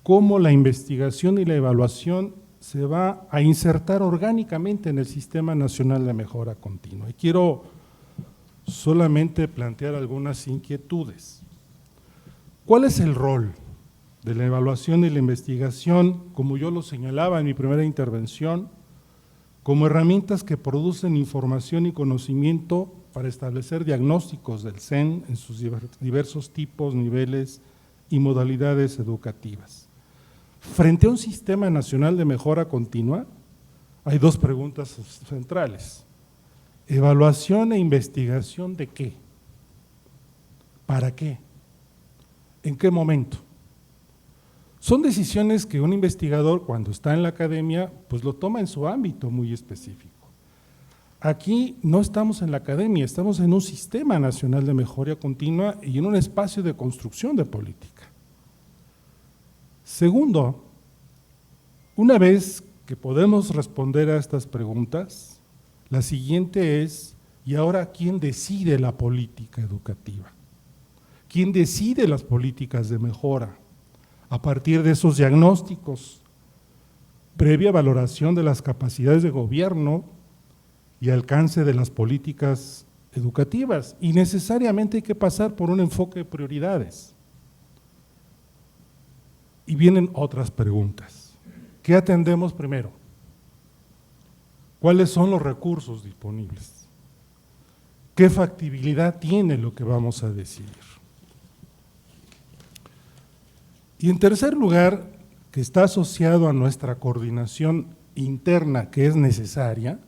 [SPEAKER 9] cómo la investigación y la evaluación se va a insertar orgánicamente en el Sistema Nacional de Mejora Continua. Y quiero solamente plantear algunas inquietudes. ¿Cuál es el rol de la evaluación y la investigación, como yo lo señalaba en mi primera intervención, como herramientas que producen información y conocimiento para establecer diagnósticos del SEN en sus diversos tipos, niveles y modalidades educativas? Frente a un Sistema Nacional de Mejora Continua, hay dos preguntas centrales. ¿Evaluación e investigación de qué? ¿Para qué? ¿En qué momento? Son decisiones que un investigador, cuando está en la academia, pues lo toma en su ámbito muy específico. Aquí no estamos en la academia, estamos en un Sistema Nacional de Mejora Continua y en un espacio de construcción de política. Segundo, una vez que podemos responder a estas preguntas, la siguiente es, ¿y ahora quién decide la política educativa? ¿Quién decide las políticas de mejora? A partir de esos diagnósticos, previa valoración de las capacidades de gobierno y alcance de las políticas educativas, y necesariamente hay que pasar por un enfoque de prioridades. Y vienen otras preguntas. ¿Qué atendemos primero? ¿Cuáles son los recursos disponibles? ¿Qué factibilidad tiene lo que vamos a decidir? Y en tercer lugar, que está asociado a nuestra coordinación interna que es necesaria,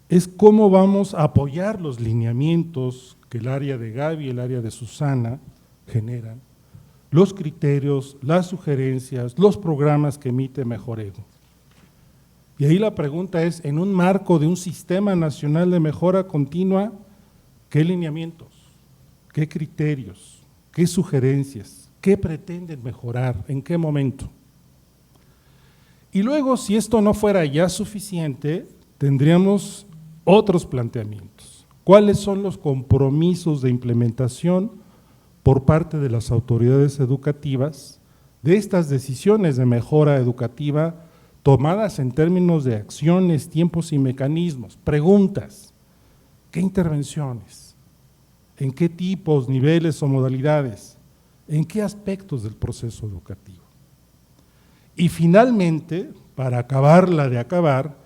[SPEAKER 9] es cómo vamos a apoyar los lineamientos que el área de Gaby y el área de Susana generan, los criterios, las sugerencias, los programas que emite Mejorego. Y ahí la pregunta es, en un marco de un sistema nacional de mejora continua, ¿qué lineamientos, qué criterios, qué sugerencias, qué pretenden mejorar, en qué momento? Y luego, si esto no fuera ya suficiente, tendríamos otros planteamientos. ¿Cuáles son los compromisos de implementación por parte de las autoridades educativas de estas decisiones de mejora educativa tomadas en términos de acciones, tiempos y mecanismos? Preguntas, ¿qué intervenciones? ¿En qué tipos, niveles o modalidades? ¿En qué aspectos del proceso educativo? Y finalmente, para acabarla de acabar,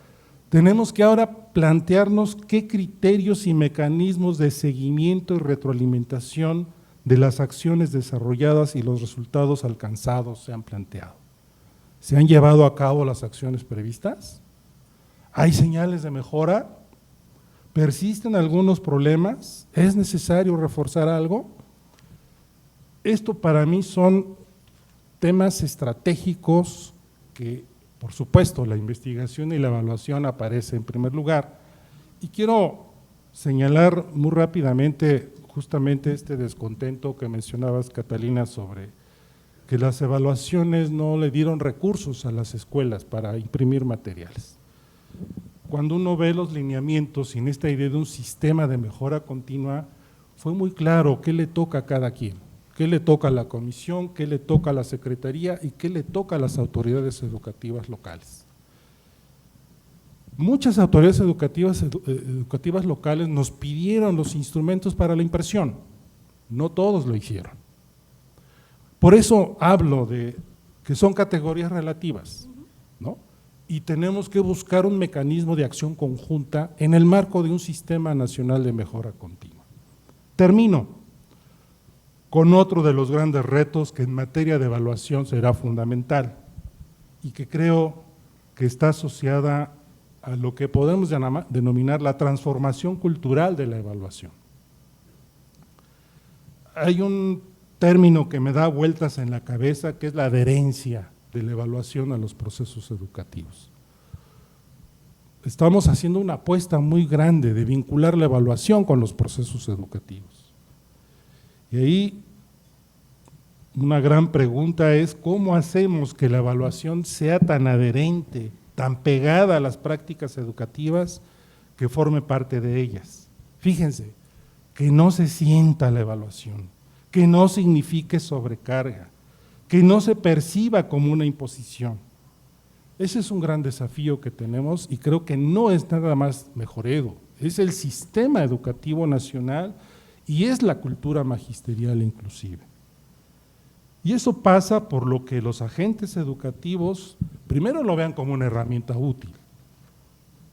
[SPEAKER 9] tenemos que ahora plantearnos qué criterios y mecanismos de seguimiento y retroalimentación de las acciones desarrolladas y los resultados alcanzados se han planteado. ¿Se han llevado a cabo las acciones previstas? ¿Hay señales de mejora? ¿Persisten algunos problemas? ¿Es necesario reforzar algo? Esto para mí son temas estratégicos que, por supuesto, la investigación y la evaluación aparece en primer lugar. Y quiero señalar muy rápidamente justamente este descontento que mencionabas, Catalina, sobre que las evaluaciones no le dieron recursos a las escuelas para imprimir materiales. Cuando uno ve los lineamientos y en esta idea de un sistema de mejora continua, fue muy claro qué le toca a cada quien, qué le toca a la comisión, qué le toca a la secretaría y qué le toca a las autoridades educativas locales. Muchas autoridades educativas locales nos pidieron los instrumentos para la impresión, no todos lo hicieron. Por eso hablo de que son categorías relativas, ¿no? Y tenemos que buscar un mecanismo de acción conjunta en el marco de un sistema nacional de mejora continua. Termino con otro de los grandes retos que en materia de evaluación será fundamental y que creo que está asociada a lo que podemos denominar la transformación cultural de la evaluación. Hay un término que me da vueltas en la cabeza, que es la adherencia de la evaluación a los procesos educativos. Estamos haciendo una apuesta muy grande de vincular la evaluación con los procesos educativos. Y ahí una gran pregunta es, ¿cómo hacemos que la evaluación sea tan adherente, tan pegada a las prácticas educativas, que forme parte de ellas? Fíjense, que no se sienta la evaluación, que no signifique sobrecarga, que no se perciba como una imposición. Ese es un gran desafío que tenemos y creo que no es nada más Mejorego, es el sistema educativo nacional y es la cultura magisterial inclusive. Y eso pasa por lo que los agentes educativos, primero, lo vean como una herramienta útil,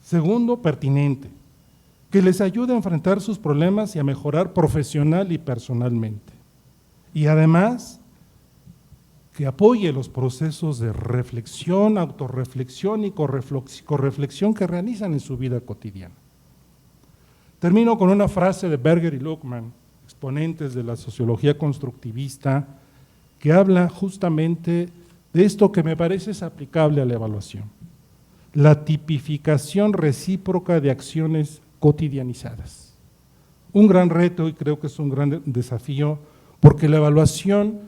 [SPEAKER 9] segundo, pertinente, que les ayude a enfrentar sus problemas y a mejorar profesional y personalmente. Y además, que apoye los procesos de reflexión, autorreflexión y correflexión que realizan en su vida cotidiana. Termino con una frase de Berger y Luckmann, exponentes de la sociología constructivista, que habla justamente de esto que me parece es aplicable a la evaluación: la tipificación recíproca de acciones cotidianizadas. Un gran reto y creo que es un gran desafío, porque la evaluación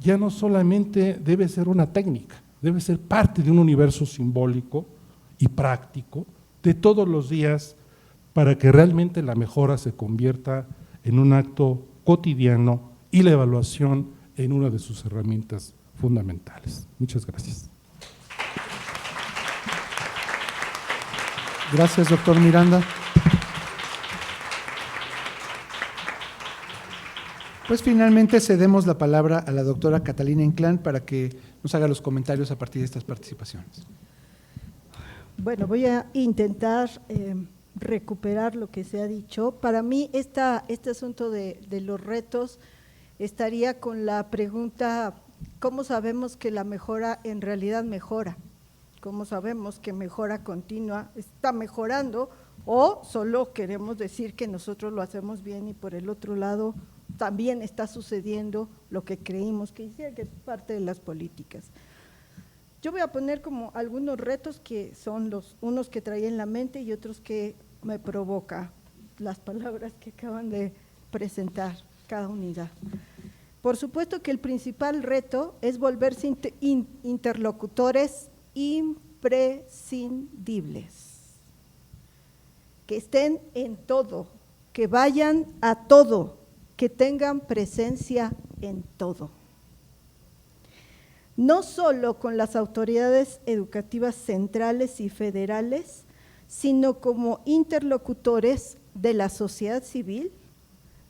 [SPEAKER 9] ya no solamente debe ser una técnica, debe ser parte de un universo simbólico y práctico de todos los días para que realmente la mejora se convierta en un acto cotidiano y la evaluación en una de sus herramientas fundamentales. Muchas gracias.
[SPEAKER 6] Gracias, doctor Miranda. Pues finalmente cedemos la palabra a la doctora Catalina Inclán para que nos haga los comentarios a partir de estas participaciones.
[SPEAKER 12] Bueno, voy a intentar recuperar lo que se ha dicho. Para mí este asunto de los retos estaría con la pregunta, ¿cómo sabemos que la mejora en realidad mejora? ¿Cómo sabemos que mejora continua está mejorando o solo queremos decir que nosotros lo hacemos bien y por el otro lado también está sucediendo lo que creímos que hiciera, que es parte de las políticas? Yo voy a poner como algunos retos que son unos que traía en la mente y otros que me provoca las palabras que acaban de presentar cada unidad. Por supuesto que el principal reto es volverse interlocutores imprescindibles, que estén en todo, que vayan a todo, que tengan presencia en todo. No solo con las autoridades educativas centrales y federales, sino como interlocutores de la sociedad civil,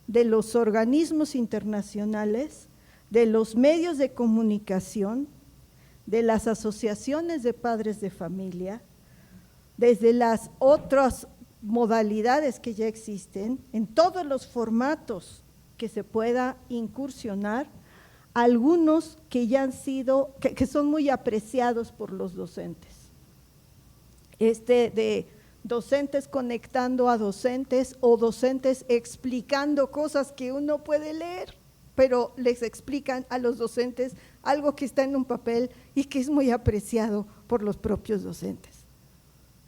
[SPEAKER 12] de los organismos internacionales, de los medios de comunicación, de las asociaciones de padres de familia, desde las otras modalidades que ya existen, en todos los formatos que se pueda incursionar, algunos que ya han sido, que son muy apreciados por los docentes. De docentes conectando a docentes o docentes explicando cosas que uno puede leer, pero les explican a los docentes algo que está en un papel y que es muy apreciado por los propios docentes.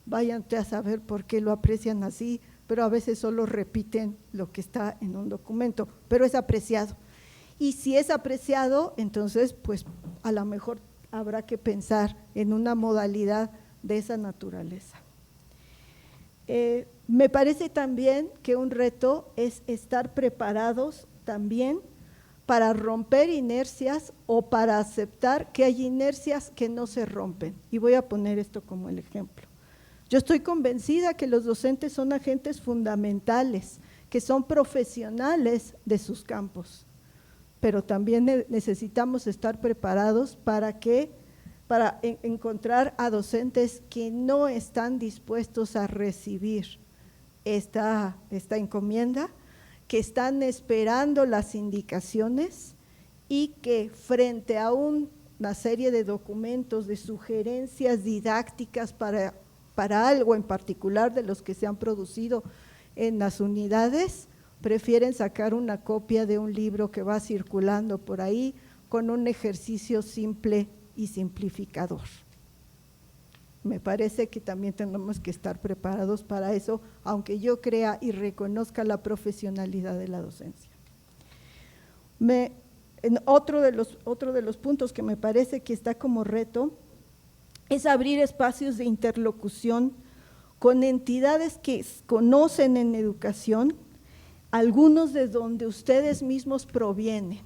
[SPEAKER 12] Vayan a saber por qué lo aprecian así, pero a veces solo repiten lo que está en un documento, pero es apreciado. Y si es apreciado, entonces pues a lo mejor habrá que pensar en una modalidad de esa naturaleza. Me parece también que un reto es estar preparados también para romper inercias o para aceptar que hay inercias que no se rompen. Y voy a poner esto como el ejemplo. Yo estoy convencida que los docentes son agentes fundamentales, que son profesionales de sus campos, pero también necesitamos estar preparados para encontrar a docentes que no están dispuestos a recibir esta encomienda, que están esperando las indicaciones y que frente a una serie de documentos, de sugerencias didácticas para algo en particular de los que se han producido en las unidades, prefieren sacar una copia de un libro que va circulando por ahí con un ejercicio simple y simplificador. Me parece que también tenemos que estar preparados para eso, aunque yo crea y reconozca la profesionalidad de la docencia. Otro de los puntos que me parece que está como reto es abrir espacios de interlocución con entidades que conocen en educación, algunos de donde ustedes mismos provienen.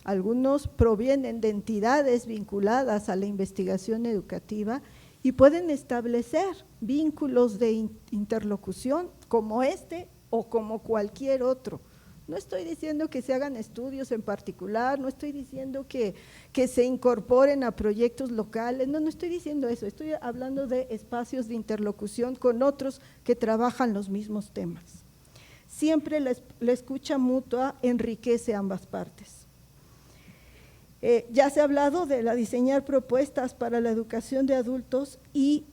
[SPEAKER 12] Algunos provienen de entidades vinculadas a la investigación educativa y pueden establecer vínculos de interlocución como este o como cualquier otro. No estoy diciendo que se hagan estudios en particular, no estoy diciendo que se incorporen a proyectos locales, no estoy diciendo eso, estoy hablando de espacios de interlocución con otros que trabajan los mismos temas. Siempre la escucha mutua enriquece ambas partes. Ya se ha hablado de diseñar propuestas para la educación de adultos,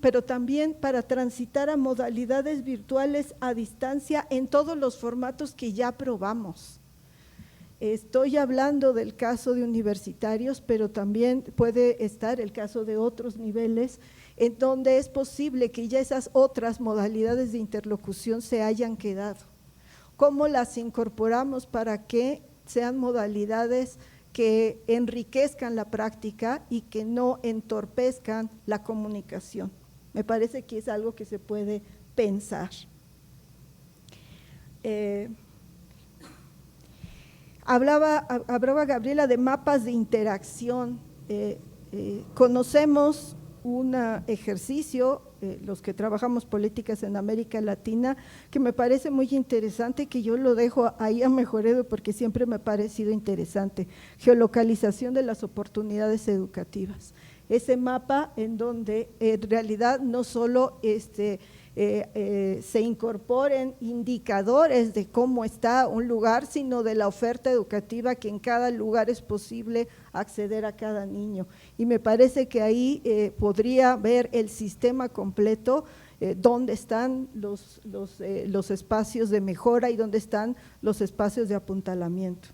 [SPEAKER 12] pero también para transitar a modalidades virtuales a distancia en todos los formatos que ya probamos. Estoy hablando del caso de universitarios, pero también puede estar el caso de otros niveles en donde es posible que ya esas otras modalidades de interlocución se hayan quedado. ¿Cómo las incorporamos para que sean modalidades que enriquezcan la práctica y que no entorpezcan la comunicación? Me parece que es algo que se puede pensar. Hablaba Gabriela de mapas de interacción. Conocemos un ejercicio, los que trabajamos políticas en América Latina, que me parece muy interesante, que yo lo dejo ahí a Mejoredo porque siempre me ha parecido interesante: geolocalización de las oportunidades educativas. Ese mapa en donde en realidad no solo se incorporen indicadores de cómo está un lugar, sino de la oferta educativa, que en cada lugar es posible acceder a cada niño. Y me parece que ahí podría ver el sistema completo, dónde están los espacios de mejora y dónde están los espacios de apuntalamiento.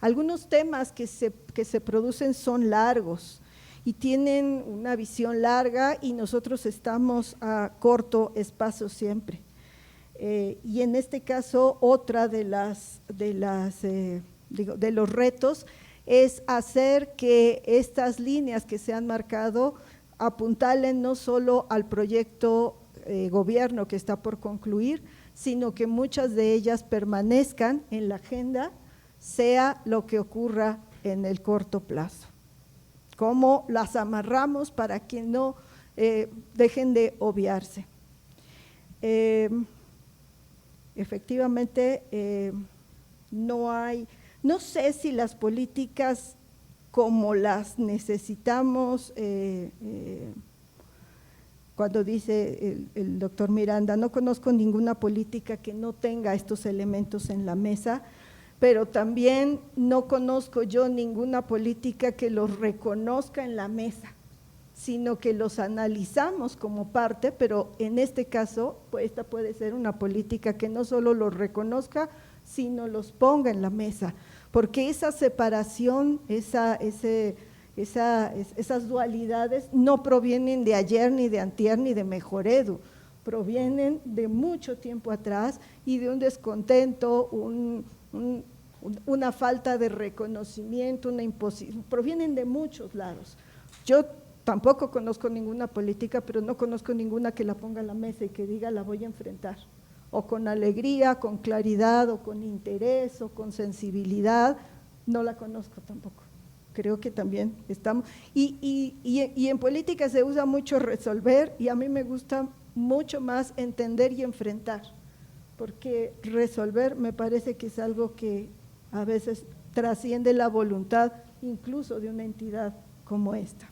[SPEAKER 12] Algunos temas que se producen son largos y tienen una visión larga, y nosotros estamos a corto espacio siempre. Y en este caso, otra de los retos es hacer que estas líneas que se han marcado apuntalen no solo al proyecto gobierno que está por concluir, sino que muchas de ellas permanezcan en la agenda, sea lo que ocurra en el corto plazo. Cómo las amarramos para que no dejen de obviarse. Efectivamente, no sé si las políticas como las necesitamos, cuando dice el doctor Miranda, no conozco ninguna política que no tenga estos elementos en la mesa, pero también no conozco yo ninguna política que los reconozca en la mesa, sino que los analizamos como parte, pero en este caso, pues esta puede ser una política que no solo los reconozca, sino los ponga en la mesa, porque esa separación, esas dualidades no provienen de ayer, ni de antier, ni de Mejoredu, provienen de mucho tiempo atrás y de un descontento, una falta de reconocimiento, una imposición, provienen de muchos lados. Yo tampoco conozco ninguna política, pero no conozco ninguna que la ponga en la mesa y que diga la voy a enfrentar, o con alegría, con claridad, o con interés, o con sensibilidad. No la conozco tampoco. Creo que también estamos, y en política se usa mucho resolver, y a mí me gusta mucho más entender y enfrentar, porque resolver me parece que es algo que a veces trasciende la voluntad incluso de una entidad como esta.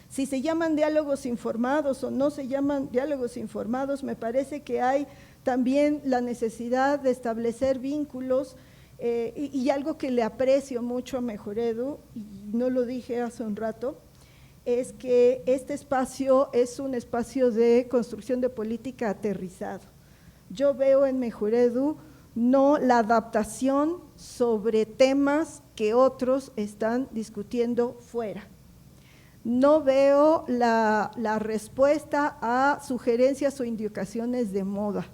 [SPEAKER 12] Si se llaman diálogos informados o no se llaman diálogos informados, me parece que hay también la necesidad de establecer vínculos, y algo que le aprecio mucho a Mejoredu, y no lo dije hace un rato, es que este espacio es un espacio de construcción de política aterrizado. Yo veo en Mejoredu no la adaptación sobre temas que otros están discutiendo fuera. No veo la respuesta a sugerencias o indicaciones de moda.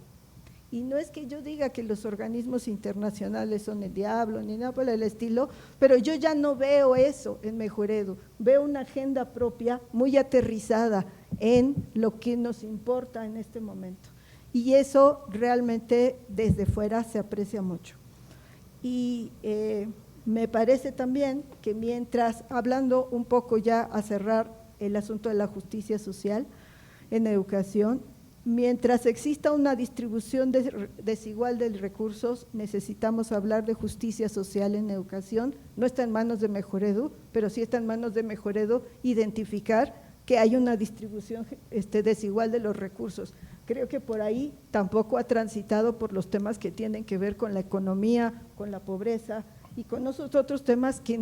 [SPEAKER 12] Y no es que yo diga que los organismos internacionales son el diablo, ni nada por el estilo, pero yo ya no veo eso en Mejoredu. Veo una agenda propia muy aterrizada en lo que nos importa en este momento. Y eso realmente desde fuera se aprecia mucho. Y me parece también que mientras, hablando un poco ya a cerrar el asunto de la justicia social en educación, mientras exista una distribución desigual de recursos, necesitamos hablar de justicia social en educación. No está en manos de Mejoredu, pero sí está en manos de Mejoredu identificar que hay una distribución desigual de los recursos. Creo que por ahí tampoco ha transitado por los temas que tienen que ver con la economía, con la pobreza y con esos otros temas que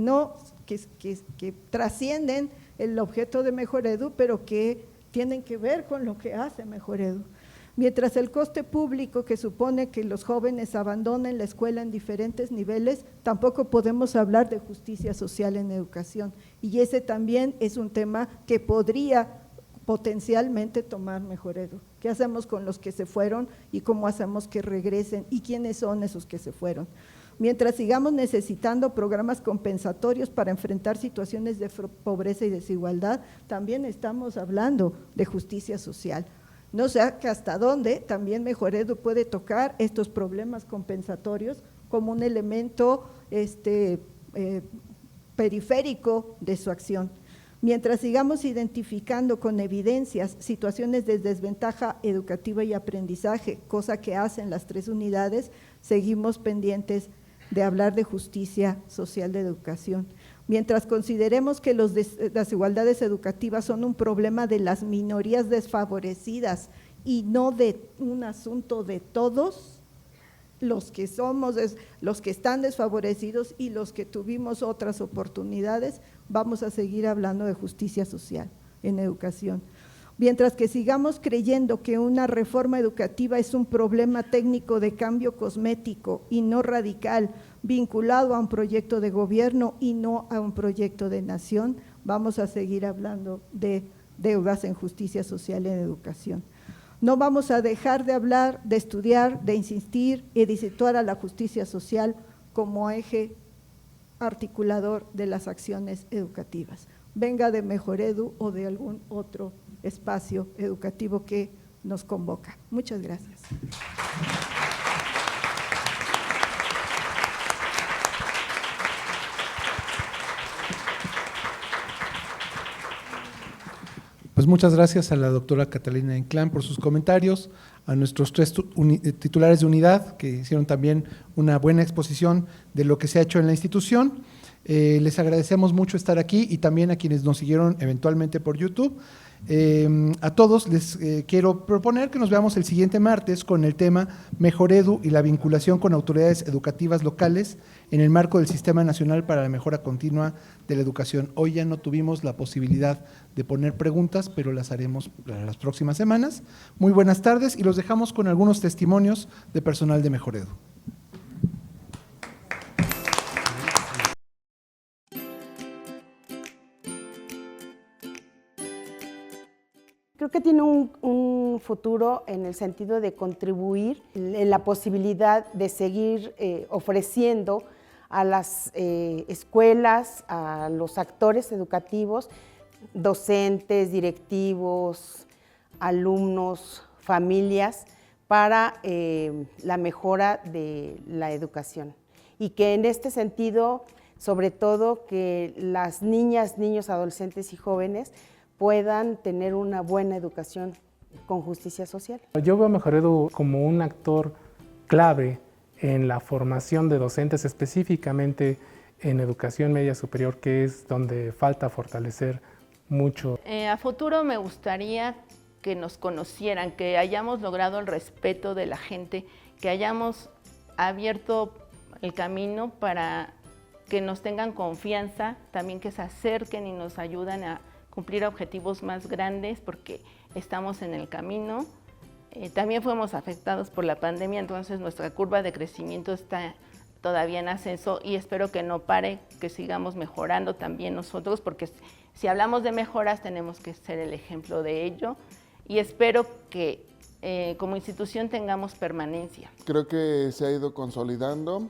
[SPEAKER 12] trascienden el objeto de Mejoredu, pero que tienen que ver con lo que hace Mejoredu. Mientras el coste público que supone que los jóvenes abandonen la escuela en diferentes niveles, tampoco podemos hablar de justicia social en educación, y ese también es un tema que podría potencialmente tomar Mejoredu. ¿Qué hacemos con los que se fueron y cómo hacemos que regresen y quiénes son esos que se fueron? Mientras sigamos necesitando programas compensatorios para enfrentar situaciones de pobreza y desigualdad, también estamos hablando de justicia social. No sé hasta dónde también Mejoredu puede tocar estos problemas compensatorios como un elemento periférico de su acción. Mientras sigamos identificando con evidencias situaciones de desventaja educativa y aprendizaje, cosa que hacen las 3 unidades, seguimos pendientes de hablar de justicia social de educación. Mientras consideremos que las desigualdades educativas son un problema de las minorías desfavorecidas y no de un asunto de todos, los que están desfavorecidos y los que tuvimos otras oportunidades, vamos a seguir hablando de justicia social en educación. Mientras que sigamos creyendo que una reforma educativa es un problema técnico de cambio cosmético y no radical, vinculado a un proyecto de gobierno y no a un proyecto de nación, vamos a seguir hablando de deudas en justicia social en educación. No vamos a dejar de hablar, de estudiar, de insistir y de situar a la justicia social como eje articulador de las acciones educativas, venga de Mejoredu o de algún otro espacio educativo que nos convoca. Muchas gracias.
[SPEAKER 6] Pues muchas gracias a la doctora Catalina Inclán por sus comentarios, a nuestros 3 titulares de unidad que hicieron también una buena exposición de lo que se ha hecho en la institución. Les agradecemos mucho estar aquí y también a quienes nos siguieron eventualmente por YouTube. A todos les quiero proponer que nos veamos el siguiente martes con el tema Mejoredu y la vinculación con autoridades educativas locales en el marco del Sistema Nacional para la Mejora Continua de la Educación. Hoy ya no tuvimos la posibilidad de poner preguntas, pero las haremos para las próximas semanas. Muy buenas tardes y los dejamos con algunos testimonios de personal de Mejoredu.
[SPEAKER 13] Creo que tiene un futuro en el sentido de contribuir en la posibilidad de seguir ofreciendo a las escuelas, a los actores educativos, docentes, directivos, alumnos, familias, para la mejora de la educación. Y que en este sentido, sobre todo, que las niñas, niños, adolescentes y jóvenes puedan tener una buena educación con justicia social.
[SPEAKER 14] Yo veo a Mejoredu como un actor clave en la formación de docentes, específicamente en educación media superior, que es donde falta fortalecer mucho.
[SPEAKER 15] A futuro me gustaría que nos conocieran, que hayamos logrado el respeto de la gente, que hayamos abierto el camino para que nos tengan confianza, también que se acerquen y nos ayuden a cumplir objetivos más grandes porque estamos en el camino. También fuimos afectados por la pandemia, entonces nuestra curva de crecimiento está todavía en ascenso y espero que no pare, que sigamos mejorando también nosotros, porque si hablamos de mejoras tenemos que ser el ejemplo de ello y espero que como institución tengamos permanencia.
[SPEAKER 16] Creo que se ha ido consolidando.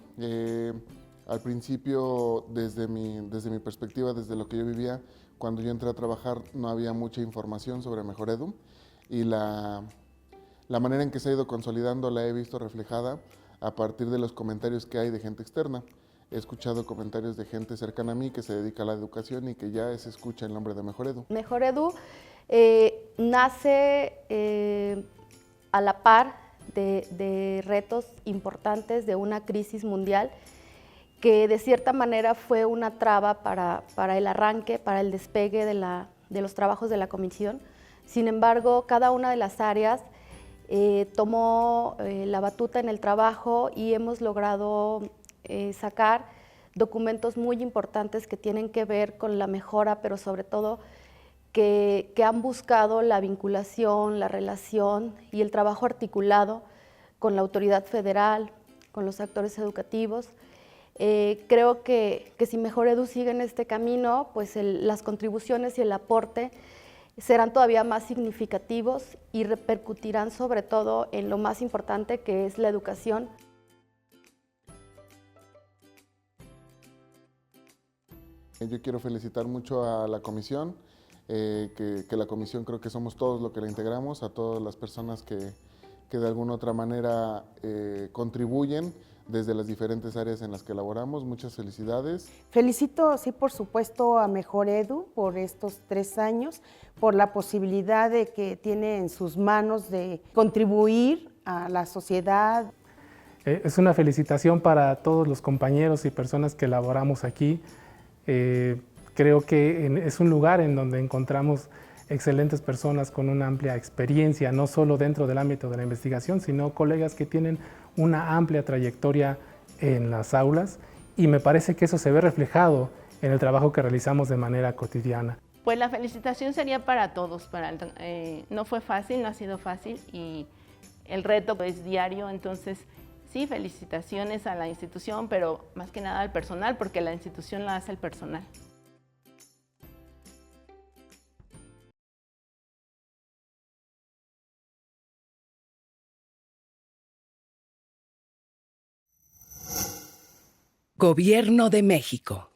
[SPEAKER 16] Al principio, desde mi perspectiva, desde lo que yo vivía, cuando yo entré a trabajar no había mucha información sobre Mejoredu y la manera en que se ha ido consolidando la he visto reflejada a partir de los comentarios que hay de gente externa. He escuchado comentarios de gente cercana a mí que se dedica a la educación y que ya se escucha el nombre de Mejoredu.
[SPEAKER 17] Mejoredu nace a la par de retos importantes de una crisis mundial que de cierta manera fue una traba para el arranque, para el despegue de los trabajos de la comisión. Sin embargo, cada una de las áreas tomó la batuta en el trabajo y hemos logrado sacar documentos muy importantes que tienen que ver con la mejora, pero sobre todo que han buscado la vinculación, la relación y el trabajo articulado con la autoridad federal, con los actores educativos. Creo que si Mejoredu sigue en este camino, pues las contribuciones y el aporte serán todavía más significativos y repercutirán sobre todo en lo más importante que es la educación.
[SPEAKER 16] Yo quiero felicitar mucho a la comisión, que la comisión creo que somos todos los que la integramos, a todas las personas que de alguna u otra manera contribuyen desde las diferentes áreas en las que elaboramos. Muchas felicidades.
[SPEAKER 13] Felicito, sí, por supuesto, a Mejoredu por estos 3 años, por la posibilidad de que tiene en sus manos de contribuir a la sociedad.
[SPEAKER 14] Es una felicitación para todos los compañeros y personas que elaboramos aquí. Creo que es un lugar en donde encontramos excelentes personas con una amplia experiencia, no solo dentro del ámbito de la investigación, sino colegas que tienen una amplia trayectoria en las aulas, y me parece que eso se ve reflejado en el trabajo que realizamos de manera cotidiana.
[SPEAKER 15] Pues la felicitación sería para todos. No fue fácil, no ha sido fácil, y el reto es diario. Entonces, sí, felicitaciones a la institución, pero más que nada al personal, porque la institución la hace el personal.
[SPEAKER 8] Gobierno de México.